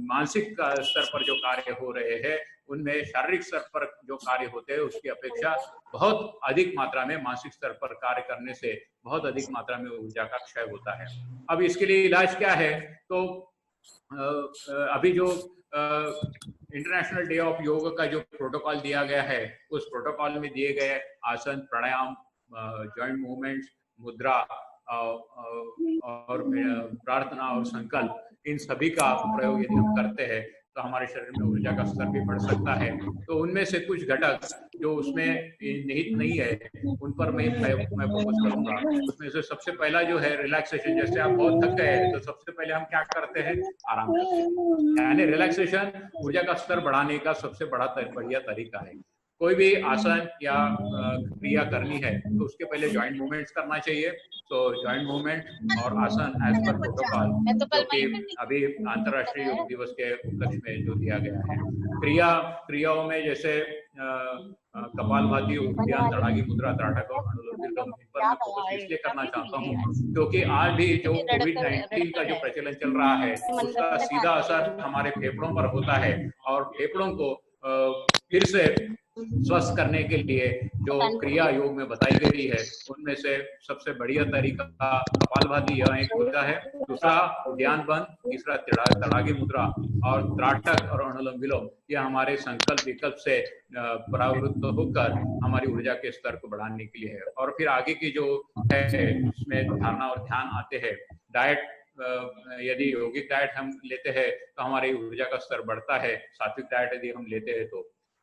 मानसिक स्तर पर जो कार्य हो रहे हैं उनमें शारीरिक स्तर पर जो कार्य होते हैं उसकी अपेक्षा बहुत अधिक मात्रा में मानसिक स्तर पर कार्य करने से बहुत अधिक मात्रा में ऊर्जा का क्षय होता है। अब इसके लिए इलाज क्या है, तो अभी जो इंटरनेशनल डे ऑफ योग का जो प्रोटोकॉल दिया गया है उस प्रोटोकॉल में दिए गए आसन, प्राणायाम, जॉइंट मूवमेंट्स, मुद्रा और प्रार्थना और संकल्प, इन सभी का प्रयोग यदि हम करते हैं तो हमारे शरीर में ऊर्जा का स्तर भी बढ़ सकता है। तो उनमें से कुछ घटक जो उसमें निहित नहीं है उन पर मैं फोकस करूंगा। उसमें से सबसे पहला जो है रिलैक्सेशन। जैसे आप बहुत थक गए हैं तो सबसे पहले हम क्या करते हैं, आराम करते हैं। यानी रिलैक्सेशन ऊर्जा का स्तर बढ़ाने का सबसे बढ़िया तरीका है। कोई भी आसन या क्रिया करनी है तो उसके पहले जॉइंट मूवमेंट्स करना चाहिए। तो जॉइंट मूवमेंट और आसन एज पर प्रोटोकॉल जो कि अभी अंतर्राष्ट्रीय योग दिवस के उपलक्ष्य में जो दिया गया है। क्रियाओं में जैसे कपालभाति, उद्यान, तड़ागी मुद्रा, त्राटक और अनुलोम विलोम, इन पर मैं फोकस इसलिए करना चाहता हूँ क्योंकि आज भी जो कोविड-19 का जो प्रचलन चल रहा है उसका सीधा असर हमारे फेफड़ों पर होता है और फेफड़ों को फिर से स्वस्थ करने के लिए जो क्रिया योग में बताई गई है उनमें से सबसे बढ़िया तरीका कपालभाति यह एक मुद्रा है, दूसरा उद्यान बंद, तीसरा तड़ागी मुद्रा और त्राटक और अनुलोम विलोम ये हमारे संकल्प विकल्प से परावृत्त होकर हमारी ऊर्जा के स्तर को बढ़ाने के लिए है। और फिर आगे की जो है इसमें धारणा और ध्यान आते हैं। डाइट, यदि यौगिक डाइट हम लेते हैं तो हमारी ऊर्जा का स्तर बढ़ता है, सात्विक डाइट यदि हम लेते हैं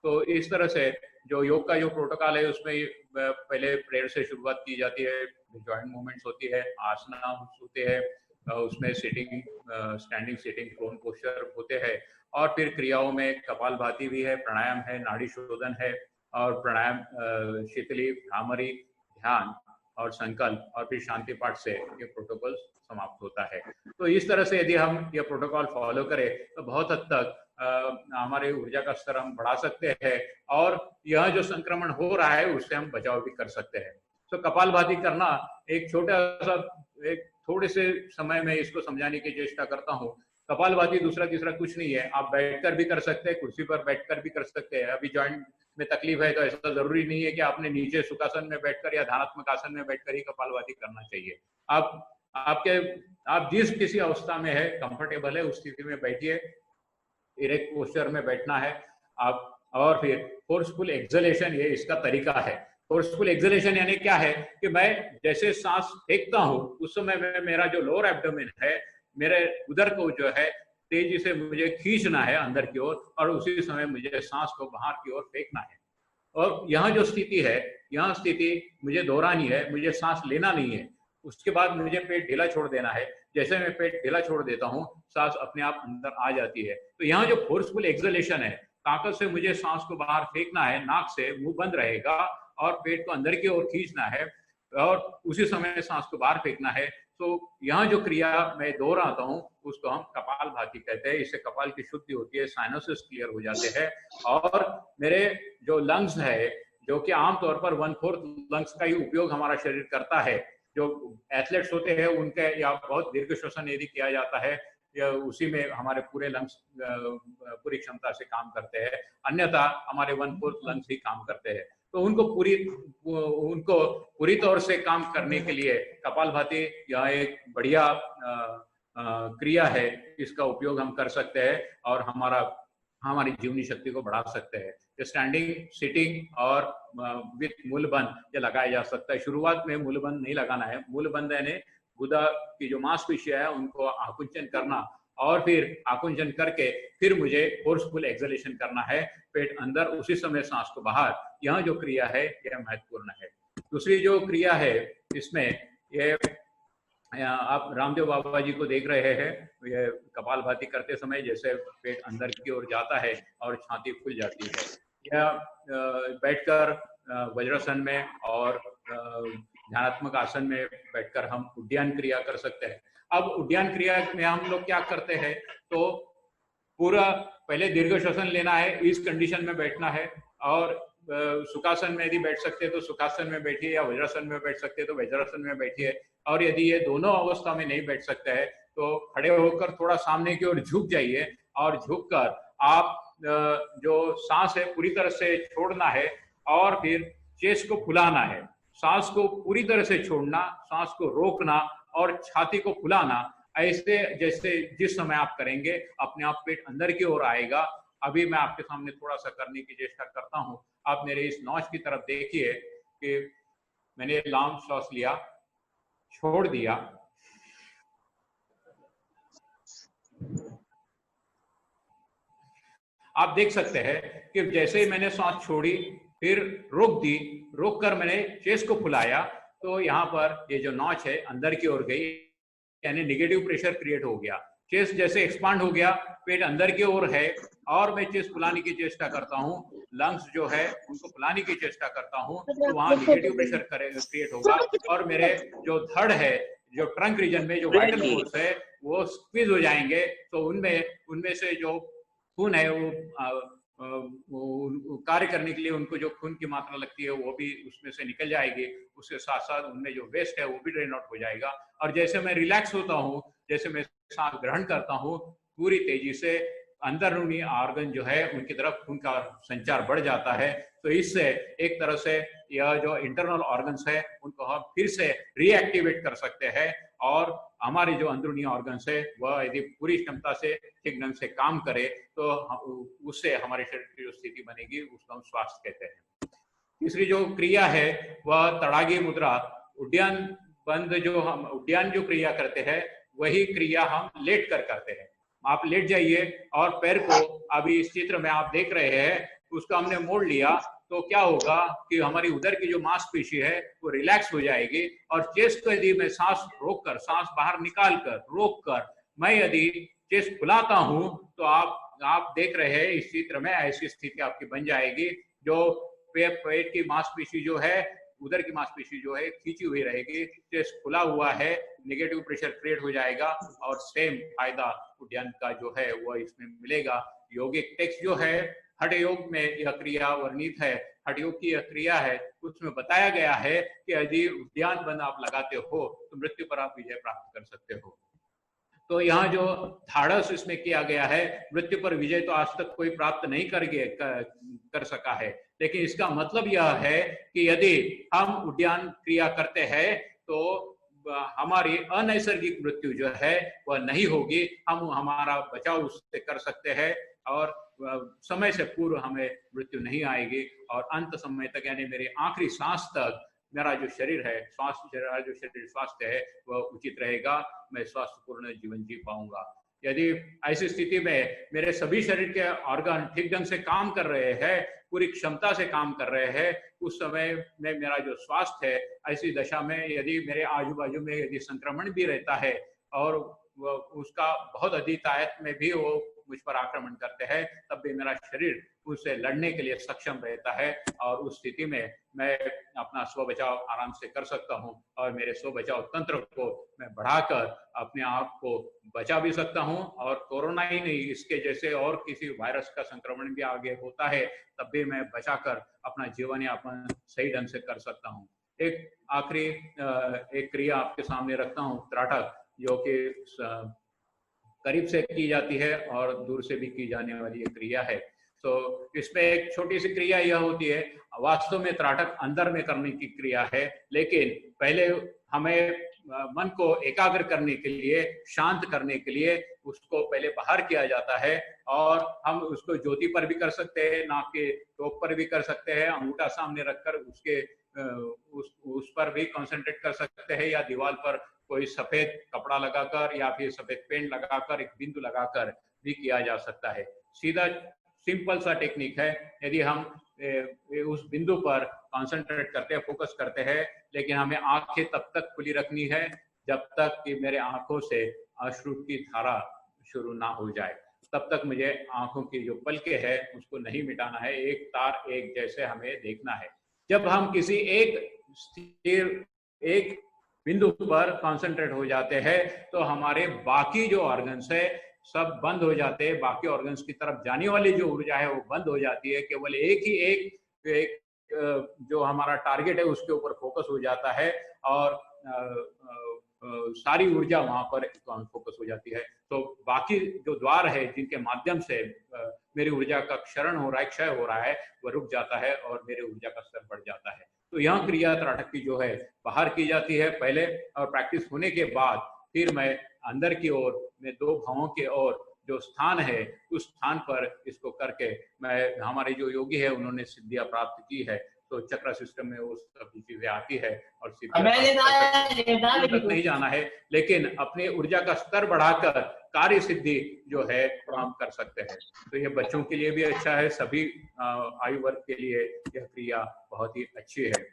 तो इस तरह से जो योग का जो प्रोटोकॉल है उसमें पहले प्रेयर से शुरुआत की जाती है, जॉइंट मूवमेंट्स होती है, आसना होते हैं, उसमें sitting, standing, sitting, prone posture होते हैं, और फिर क्रियाओं में कपालभाति भी है, प्राणायाम है, नाड़ी शोधन है, और प्राणायाम, शीतली, भ्रामरी, ध्यान और संकल्प, और फिर शांति पाठ से ये प्रोटोकॉल समाप्त होता है। तो इस तरह से यदि हम ये प्रोटोकॉल फॉलो करें तो बहुत हद तक हमारे ऊर्जा का स्तर हम बढ़ा सकते हैं, और यह जो संक्रमण हो रहा है उससे हम बचाव भी कर सकते हैं। तो कपालभाति करना एक छोटा सा, एक थोड़े से समय में इसको समझाने की चेष्टा करता हूँ। कपालभाति दूसरा तीसरा कुछ नहीं है, आप बैठकर भी कर सकते हैं, कुर्सी पर बैठकर भी कर सकते हैं। अभी जॉइंट में तकलीफ है तो ऐसा जरूरी नहीं है कि आपने नीचे सुखासन में बैठकर या ध्यानात्मक आसन में बैठकर ही कपालभाति करना चाहिए। आप जिस किसी अवस्था में है, कंफर्टेबल है, उस स्थिति में बैठिए, इरेक्ट पोस्चर में बैठना है आप। और फिर फोर्सफुल एक्सलेशन, ये इसका तरीका है। फोर्सफुल एक्सलेशन यानी क्या है कि मैं जैसे सांस फेंकता हूँ उस समय में मेरा जो लोअर एब्डोमेन है, मेरे उदर को जो है तेजी से मुझे खींचना है अंदर की ओर, और उसी समय मुझे सांस को बाहर की ओर फेंकना है। और यहाँ जो स्थिति है, यहाँ स्थिति मुझे दोहरानी है, मुझे सांस लेना नहीं है। उसके बाद मुझे पेट ढीला छोड़ देना है। जैसे मैं पेट ढीला छोड़ देता हूँ, सांस अपने आप अंदर आ जाती है। तो यहाँ जो फोर्सफुल एक्सलेशन है, ताकत से मुझे सांस को बाहर फेंकना है, नाक से मुंह बंद रहेगा और पेट को अंदर की ओर खींचना है, और उसी समय सांस को बाहर फेंकना है। तो यहाँ जो क्रिया मैं दोहराता हूँ उसको हम कपालभाति कहते हैं। इससे कपाल की शुद्धि होती है, साइनसेस क्लियर हो जाते हैं, और मेरे जो लंग्स है, जो कि आमतौर पर 1/4 लंग्स का ही उपयोग हमारा शरीर करता है। जो एथलेट्स होते हैं उनके या बहुत दीर्घ श्वसन यदि किया जाता है, या उसी में हमारे पूरे लंग्स पूरी क्षमता से काम करते हैं, अन्यथा हमारे 1/4 लंग्स ही काम करते हैं। तो उनको पूरी तौर से काम करने के लिए कपालभाति यह एक बढ़िया क्रिया है। इसका उपयोग हम कर सकते हैं और हमारी जीवनी शक्ति को बढ़ा सकते हैं। स्टैंडिंग, सिटिंग और विथ मूलबंद ये लगाया जा सकता है। शुरुआत में मूलबंद नहीं लगाना है। मूलबंद यानी गुदा की जो मांसपेशियां है उनको आकुंचन करना, और फिर आकुंचन करके फिर मुझे फोर्सफुल एक्सलेशन करना है, पेट अंदर, उसी समय सांस को बाहर। यह जो क्रिया है यह महत्वपूर्ण है। दूसरी जो क्रिया है इसमें ये आप रामदेव बाबा जी को देख रहे हैं, ये कपालभाति करते समय जैसे पेट अंदर की ओर जाता है और छाती खुल जाती है। यह बैठकर वज्रासन में और ध्यानात्मक आसन में बैठकर हम उड्डयन क्रिया कर सकते हैं। अब उड्डयन क्रिया में हम लोग क्या करते हैं, तो पूरा पहले दीर्घ श्वसन लेना है, इस कंडीशन में बैठना है, और सुखासन में यदि बैठ सकते हैं तो सुखासन में बैठिए, या वज्रासन में बैठ सकते हैं तो वज्रासन में बैठिए। और यदि ये दोनों अवस्था में नहीं बैठ सकते हैं तो खड़े होकर थोड़ा सामने की ओर झुक जाइए, और झुककर आप जो सांस है पूरी तरह से छोड़ना है, और फिर चेस्ट को फुलाना है। सांस को पूरी तरह से छोड़ना, सांस को रोकना और छाती को फुलाना। ऐसे जैसे जिस समय आप करेंगे अपने आप पेट अंदर की ओर आएगा। अभी मैं आपके सामने थोड़ा सा करने की चेष्टा करता हूं। आप मेरे इस नौच की तरफ देखिए कि मैंने लॉन्ग श्वास लिया, छोड़ दिया, आप देख सकते हैं कि जैसे ही मैंने सांस छोड़ी फिर रोक दी, रोक कर मैंने चेस्ट को फुलाया, तो यहाँ पर ये जो नॉच है अंदर की ओर गई, यानी निगेटिव प्रेशर क्रिएट हो गया। चेस्ट जैसे एक्सपांड हो गया, पेट अंदर की ओर है, और मैं चेस्ट फुलाने की चेष्टा करता हूँ, लंग्स जो है उनको फुलाने की चेष्टा करता हूँ, तो वहां निगेटिव प्रेशर क्रिएट होगा, और मेरे जो धड़ है, जो ट्रंक रीजन में जो वाइटल फोर्स है वो स्क्वीज हो जाएंगे। तो उनमें से जो खून है वो कार्य करने के लिए उनको जो खून की मात्रा लगती है वो भी उसमें से निकल जाएगी। उसके साथ साथ उनमें जो वेस्ट है वो भी ड्रेन आउट हो जाएगा। और जैसे मैं रिलैक्स होता हूँ, जैसे मैं सांस ग्रहण करता हूँ, पूरी तेजी से अंदरूनी ऑर्गन जो है उनकी तरफ खून का संचार बढ़ जाता है। तो इससे एक तरह से यह जो इंटरनल ऑर्गन्स है उनको हम फिर से रीएक्टिवेट कर सकते हैं, और हमारे जो अंदरूनी ऑर्गन्स है वह यदि पूरी क्षमता से ठीक ढंग से काम करे तो उससे हमारे शरीर की जो स्थिति बनेगी उसको हम स्वास्थ्य कहते हैं। तीसरी जो क्रिया है वह तड़ागी मुद्रा, उड्डयन बंद जो हम उड्डयन जो क्रिया करते हैं वही क्रिया हम लेट कर करते हैं। आप लेट जाइए और पैर को अभी इस चित्र में आप देख रहे हैं उसका हमने मोड़ लिया तो क्या होगा कि हमारी उधर की जो मांसपेशी है वो रिलैक्स हो जाएगी और चेस्ट को यदि मैं सांस रोककर, सांस बाहर निकाल कर, रोक कर मैं यदि चेस्ट फुलाता हूं तो आप देख रहे हैं इस चित्र में ऐसी स्थिति आपकी बन जाएगी। जो पेट की मांसपेशी जो है, उधर की मांसपेशी जो है खींची हुई रहेगी, चेस्ट खुला हुआ है, नेगेटिव प्रेशर क्रिएट हो जाएगा और सेम फायदा उड्डयन का जो है वह इसमें मिलेगा। योगिक टेक्स्ट जो है हठ योग में यह क्रिया वर्णित है, हठ योग की यह क्रिया है, उसमें बताया गया है कि यदि उद्यान बंद आप लगाते हो तो मृत्यु पर आप विजय प्राप्त कर सकते हो। तो यहाँ जो धाड़स इसमें किया गया है, मृत्यु पर विजय तो आज तक कोई प्राप्त नहीं कर सका है, लेकिन इसका मतलब यह है कि यदि हम उड्डयन क्रिया करते हैं तो हमारी अनैसर्गिक मृत्यु जो है वह नहीं होगी, हम हमारा बचाव उससे कर सकते हैं और समय से पूर्व हमें मृत्यु नहीं आएगी और अंत समय तक यानी मेरी आखिरी सांस तक मेरा जो शरीर है, जो शरीर स्वास्थ्य है वह उचित रहेगा, मैं स्वास्थ्यपूर्ण जीवन जी पाऊंगा। यदि ऐसी स्थिति में मेरे सभी शरीर के ऑर्गन ठीक ढंग से काम कर रहे हैं, पूरी क्षमता से काम कर रहे हैं, उस समय में मेरा जो स्वास्थ्य है, ऐसी दशा में यदि मेरे आजू बाजू में यदि संक्रमण भी रहता है और उसका बहुत अधिक आयत में भी वो मुझ पर आक्रमण करते हैं, तब भी मेरा शरीर उससे लड़ने के लिए सक्षम रहता है और उस स्थिति में मैं अपना स्व बचाव आराम से कर सकता हूं और मेरे स्व बचाव तंत्र को मैं बढ़ाकर अपने आप को बचा भी सकता हूं और कोरोना ही नहीं, इसके जैसे और किसी वायरस का संक्रमण भी आगे होता है तब भी मैं बचाकर अपना जीवन यापन सही ढंग से कर सकता हूं। एक आखिरी एक क्रिया आपके सामने रखता हूं, त्राटक, जो कि करीब से की जाती है और दूर से भी की जाने वाली एक क्रिया है। तो इसमें एक छोटी सी क्रिया यह होती है, वास्तव में त्राटक अंदर में करने की क्रिया है, लेकिन पहले हमें मन को एकाग्र करने के लिए, शांत करने के लिए उसको पहले बाहर किया जाता है और हम उसको ज्योति पर भी कर सकते हैं, नाक के टोक पर भी कर सकते हैं, अंगूठा सामने रखकर उसके उस पर भी कंसंट्रेट कर सकते हैं या दीवार पर कोई सफेद कपड़ा लगाकर या फिर सफेद पेंट लगाकर एक बिंदु लगाकर भी किया जा सकता है। सीधा सिंपल सा टेक्निक है। यदि हम उस बिंदु पर कंसंट्रेट करते हैं, फोकस करते हैं, लेकिन हमें आंखें तब तक खुली रखनी है जब तक कि मेरे आंखों से अश्रु की धारा शुरू ना हो जाए, तब तक मुझे आंखों की जो पलकें है उसको नहीं मिटाना है, एक तार एक जैसे हमें देखना है। जब हम किसी एक बिंदु पर कंसंट्रेट हो जाते हैं तो हमारे बाकी जो ऑर्गन्स है सब बंद हो जाते हैं, बाकी ऑर्गन्स की तरफ जाने वाली जो ऊर्जा है वो बंद हो जाती है, केवल एक जो हमारा टारगेट है उसके ऊपर फोकस हो जाता है और सारी ऊर्जा वहां पर फोकस हो जाती है। तो बाकी जो द्वार है जिनके माध्यम से मेरी ऊर्जा का क्षरण हो रहा है, क्षय हो रहा है, वह रुक जाता है और मेरी ऊर्जा का स्तर बढ़ जाता है। तो यह क्रिया त्राटक की जो है बाहर की जाती है पहले, और प्रैक्टिस होने के बाद फिर मैं अंदर की ओर में दो भावों के ओर जो स्थान है उस स्थान पर इसको करके मैं, हमारे जो योगी है उन्होंने सिद्धियां प्राप्त की है, तो चक्र सिस्टम में वो सब चीजें आती है और सिद्धियां तक नहीं जाना है, लेकिन अपनी ऊर्जा का स्तर बढ़ाकर कार्य सिद्धि जो है हम कर सकते हैं। तो ये बच्चों के लिए भी अच्छा है, सभी आयु वर्ग के लिए यह क्रिया बहुत ही अच्छी है।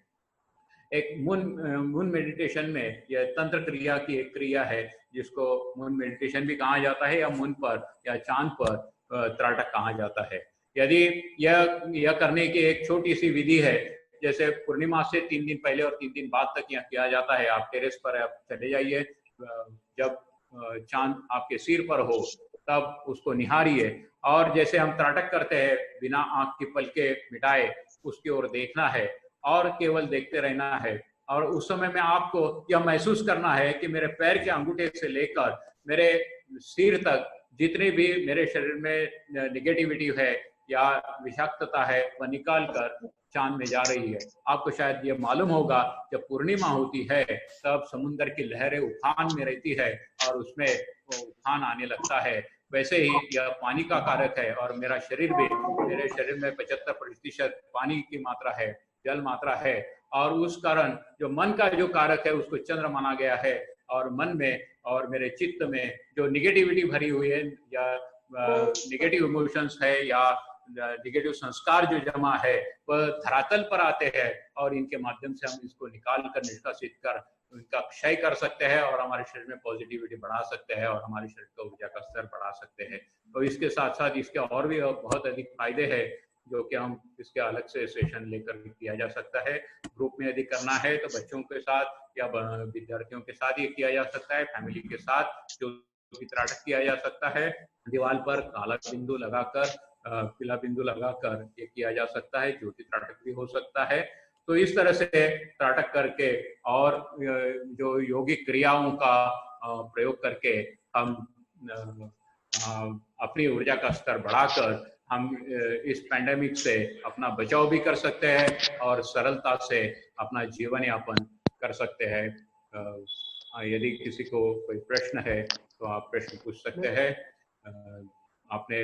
एक मून मेडिटेशन में यह तंत्र क्रिया की एक क्रिया है जिसको मून मेडिटेशन भी कहा जाता है या मून पर या चांद पर त्राटक कहा जाता है। यदि यह करने की एक छोटी सी विधि है, जैसे पूर्णिमा से 3 दिन पहले और 3 दिन बाद तक यह किया जाता है। आप टेरेस पर आप चले जाइए, जब चांद आपके सिर पर हो तब उसको निहारिए और जैसे हम त्राटक करते हैं बिना आंख की पलके मिटाए उसकी ओर देखना है और केवल देखते रहना है। और उस समय में आपको यह महसूस करना है कि मेरे पैर के अंगूठे से लेकर मेरे सिर तक जितनी भी मेरे शरीर में नेगेटिविटी है या विषाक्तता है वह निकाल कर चांद में जा रही है। आपको शायद ये मालूम होगा, जब पूर्णिमा होती है तब समुद्र की लहरें उफान में रहती है और उसमें वो उफान आने लगता है। वैसे ही यह पानी का कारक है और मेरा शरीर भी, मेरे शरीर में 75% पानी की मात्रा है, जल मात्रा है। और उस कारण जो मन का जो कारक है उसको चंद्र माना गया है। और मन में और मेरे चित्त में जो निगेटिविटी भरी हुई है या निगेटिव इमोशंस है या निगेटिव संस्कार जो जमा है वह धरातल पर आते हैं और इनके माध्यम से हम इसको निकाल कर, निष्कासित कर उनका क्षय कर सकते हैं और हमारे शरीर में पॉजिटिविटी बढ़ा सकते हैं और हमारे शरीर का ऊर्जा का स्तर बढ़ा सकते हैं। तो इसके साथ साथ इसके और भी बहुत अधिक फायदे हैं जो कि हम इसके अलग से सेशन लेकर किया जा सकता है। ग्रुप में यदि करना है तो बच्चों के साथ या विद्यार्थियों के साथ ये किया जा सकता है, फैमिली के साथ जो त्राटक किया जा सकता है। दीवार पर काला बिंदु लगाकर, पीला बिंदु लगाकर ये किया जा सकता है। ज्योति त्राटक भी हो सकता है। तो इस तरह से त्राटक करके और जो योगिक क्रियाओं का प्रयोग करके हम अपनी ऊर्जा का स्तर बढ़ाकर हम इस पैंडेमिक से अपना बचाव भी कर सकते हैं और सरलता से अपना जीवन यापन कर सकते हैं। यदि किसी को कोई प्रश्न है तो आप प्रश्न पूछ सकते हैं। आपने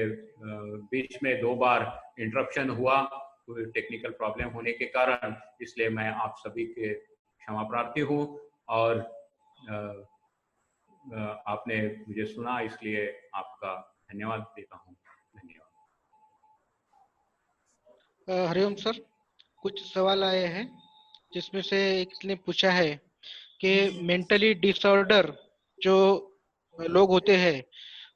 बीच में 2 बार इंटरप्शन हुआ कोई टेक्निकल प्रॉब्लम होने के कारण, इसलिए मैं आप सभी के क्षमा प्रार्थी हूँ और आपने मुझे सुना इसलिए आपका धन्यवाद देता हूँ। धन्यवाद। हरिओम सर, कुछ सवाल आए हैं जिसमें से एक ने पूछा है कि मेंटली डिसऑर्डर जो लोग होते हैं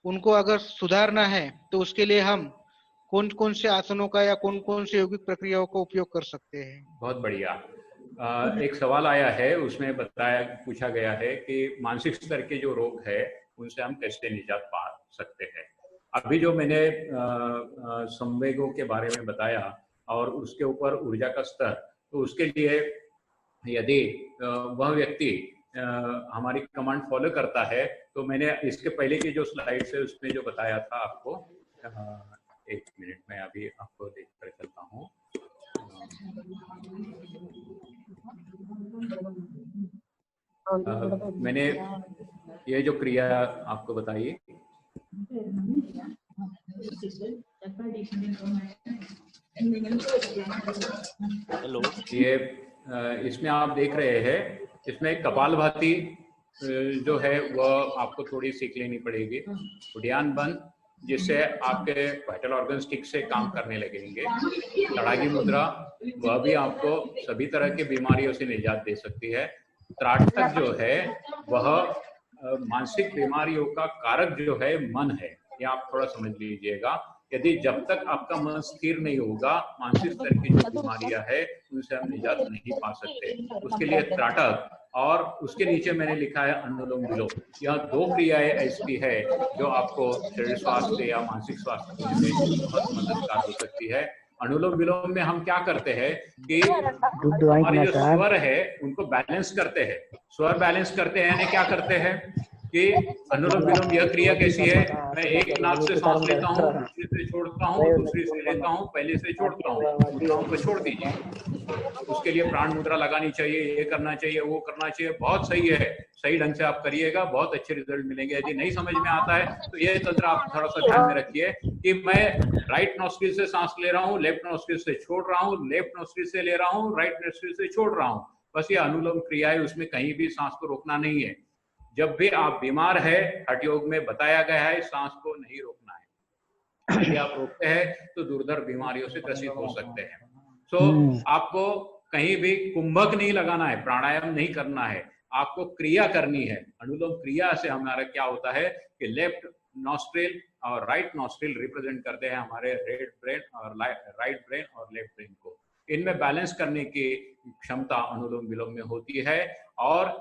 उनको अगर सुधारना है तो उसके लिए हम कौन कौन से आसनों का या कौन कौन से योगिक प्रक्रियाओं का उपयोग कर सकते हैं? बहुत बढ़िया। एक सवाल आया है, उसमें पूछा गया है कि मानसिक स्तर के जो रोग है उनसे हम कैसे निजात पा सकते हैं। अभी जो मैंने संवेगों के बारे में बताया और उसके ऊपर ऊर्जा का स्तर, तो उसके लिए यदि वह व्यक्ति हमारी कमांड फॉलो करता है तो मैंने इसके पहले की जो स्लाइड्स है उसमें जो बताया था आपको, 1 मिनट में अभी आपको देख कर चलता हूँ। मैंने ये जो क्रिया आपको बताई, हेलो, ये इसमें आप देख रहे हैं, इसमें कपालभाति जो है वह आपको थोड़ी सीख लेनी पड़ेगी। उद्यान बंद, जिससे आपके वाइटल ऑर्गन्स ठीक से काम करने लगेंगे। तड़ागी मुद्रा, वह भी आपको सभी तरह की बीमारियों से निजात दे सकती है। त्राटक जो है वह मानसिक बीमारियों का कारक जो है मन है, ये आप थोड़ा समझ लीजिएगा। यदि जब तक आपका मन स्थिर नहीं होगा, मानसिक स्तर की जो बीमारियां है उनसे हम निजात नहीं पा सकते। उसके लिए त्राटक और उसके नीचे मैंने लिखा है अनुलोम विलोम। यह 2 क्रियाएं ऐसी है जो आपको शरीर स्वास्थ्य या मानसिक स्वास्थ्य में बहुत मददगार हो सकती है। अनुलोम विलोम में हम क्या करते हैं कि हमारे जो स्वर है उनको बैलेंस करते हैं। स्वर बैलेंस करते हैं यानी क्या करते हैं कि अनुलोम विलोम यह क्रिया कैसी है, मैं एक नाक से सांस लेता हूँ, दूसरी से छोड़ता हूँ, दूसरी से लेता हूँ, पहले से छोड़ता हूँ, मुद्राओं को छोड़ दीजिए। उसके लिए प्राण मुद्रा लगानी चाहिए, ये करना चाहिए, वो करना चाहिए। बहुत सही है, सही ढंग से आप करिएगा, बहुत अच्छे रिजल्ट मिलेंगे। यदि नहीं समझ में आता है तो ये तंत्र आप थोड़ा सा ध्यान में रखिए कि मैं राइट नॉस्ट्रिल से सांस ले रहा हूँ, लेफ्ट नॉस्ट्रिल से छोड़ रहा हूँ, लेफ्ट नॉस्ट्रिल से ले रहा हूँ, राइट नॉस्ट्रिल से छोड़ रहा हूँ। बस ये अनुलोम क्रिया है, उसमें कहीं भी सांस को रोकना नहीं है। जब भी आप बीमार है, हठ योग में बताया गया है सांस को नहीं रोकना है। यदि आप रोकते हैं तो दुर्धर बीमारियों से ग्रसित हो सकते हैं। आपको कहीं भी कुंभक नहीं लगाना है, प्राणायाम नहीं करना है, आपको क्रिया करनी है। अनुलोम क्रिया से हमारा क्या होता है कि लेफ्ट नॉस्ट्रिल और राइट नॉस्ट्रिल रिप्रेजेंट करते हैं हमारे रेड ब्रेन और राइट ब्रेन और लेफ्ट ब्रेन को। इनमें बैलेंस करने की क्षमता अनुलोम विलोम में होती है। और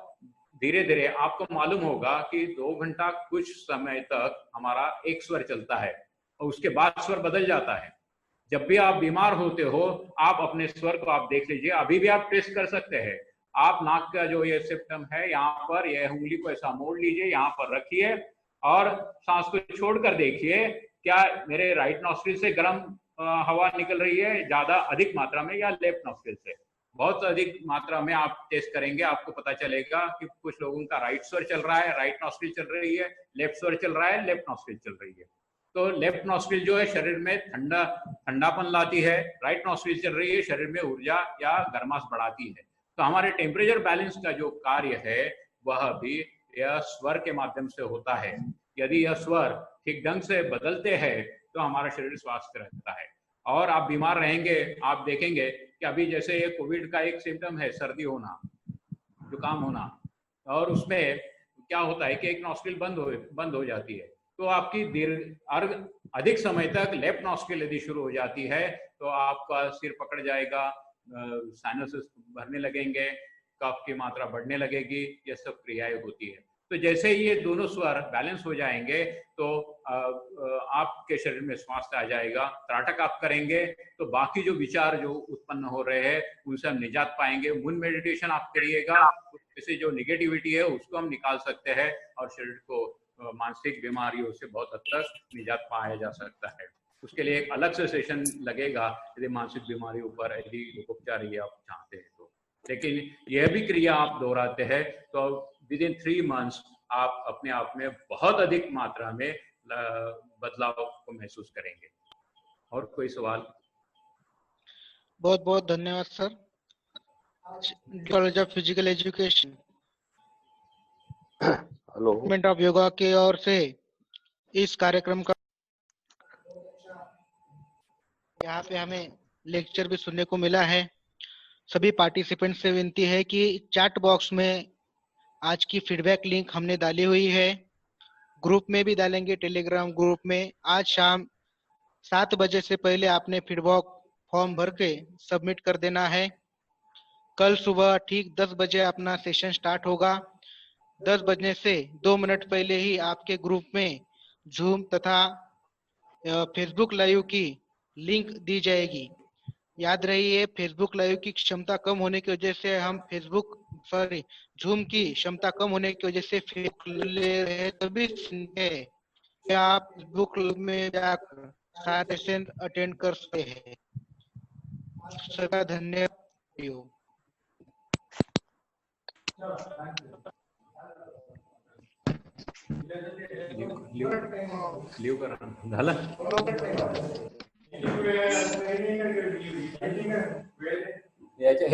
धीरे धीरे आपको मालूम होगा कि 2 घंटा कुछ समय तक हमारा एक स्वर चलता है और उसके बाद स्वर बदल जाता है। जब भी आप बीमार होते हो, आप अपने स्वर को आप देख लीजिए, अभी भी आप टेस्ट कर सकते हैं। आप नाक का जो ये सिस्टम है, यहाँ पर ये उंगली को ऐसा मोड़ लीजिए, यहाँ पर रखिए और सांस को छोड़कर देखिए क्या मेरे राइट नॉस्ट्रिल से गर्म हवा निकल रही है ज्यादा अधिक मात्रा में या लेफ्ट नॉस्ट्रिल से बहुत अधिक मात्रा में आप टेस्ट करेंगे, आपको पता चलेगा कि कुछ लोगों का राइट स्वर चल रहा है, राइट नॉस्ट्रिल चल रही है, लेफ्ट स्वर चल रहा है, लेफ्ट नॉस्ट्रिल चल रही है। तो लेफ्ट नॉस्ट्रिल जो है शरीर में ठंडापन लाती है, राइट नॉस्ट्रिल चल रही है शरीर में ऊर्जा या गर्माश बढ़ाती है। तो हमारे टेम्परेचर बैलेंस का जो कार्य है वह भी यह स्वर के माध्यम से होता है। यदि यह स्वर ठीक ढंग से बदलते हैं तो हमारा शरीर स्वस्थ रहता है। और आप बीमार रहेंगे, आप देखेंगे कि अभी जैसे ये कोविड का एक सिम्टम है सर्दी होना, जुकाम होना, और उसमें क्या होता है कि एक नॉस्ट्रिल बंद हो जाती है, तो आपकी अधिक समय तक लेफ्ट नॉस्ट्रिल यदि शुरू हो जाती है तो आपका सिर पकड़ जाएगा, साइनसेस भरने लगेंगे, कफ की मात्रा बढ़ने लगेगी, ये सब क्रियाएं होती है। तो जैसे ही ये दोनों स्वर बैलेंस हो जाएंगे तो आपके शरीर में स्वास्थ्य आ जाएगा। त्राटक आप करेंगे तो बाकी जो विचार जो उत्पन्न हो रहे हैं उनसे हम निजात पाएंगे। मून मेडिटेशन आप करिएगा, इससे जो निगेटिविटी है उसको हम निकाल सकते हैं और शरीर को मानसिक बीमारियों से बहुत हद तक निजात पाया जा सकता है। उसके लिए एक अलग से सेशन लगेगा यदि मानसिक बीमारियों पर यदि उपचार ये आप चाहते हैं तो। लेकिन यह भी क्रिया आप दोहराते हैं तो विद इन 3 months आप अपने आप में बहुत अधिक मात्रा में बदलाव को महसूस करेंगे। और कोई सवाल? बहुत बहुत धन्यवाद sir. College of physical education hello, department of yoga की ओर से इस कार्यक्रम का यहाँ पे हमें लेक्चर भी सुनने को मिला है। सभी पार्टिसिपेंट से विनती है कि चैट बॉक्स में आज की फीडबैक लिंक हमने डाली हुई है, ग्रुप में भी डालेंगे, टेलीग्राम ग्रुप में। आज शाम 7 बजे से पहले आपने फीडबैक फॉर्म भर के सबमिट कर देना है। कल सुबह ठीक 10 बजे अपना सेशन स्टार्ट होगा। 10 बजने से 2 मिनट पहले ही आपके ग्रुप में जूम तथा फेसबुक लाइव की लिंक दी जाएगी। याद रहिए, फेसबुक लाइव की क्षमता कम होने की वजह से हम जूम की क्षमता कम होने की वजह से फेसबुक ले रहे सभी क्या आप फेसबुक में जाकर सारे सेशन अटेंड कर सकते हैं। सबका धन्यवाद। लिव करा झालं? याच्या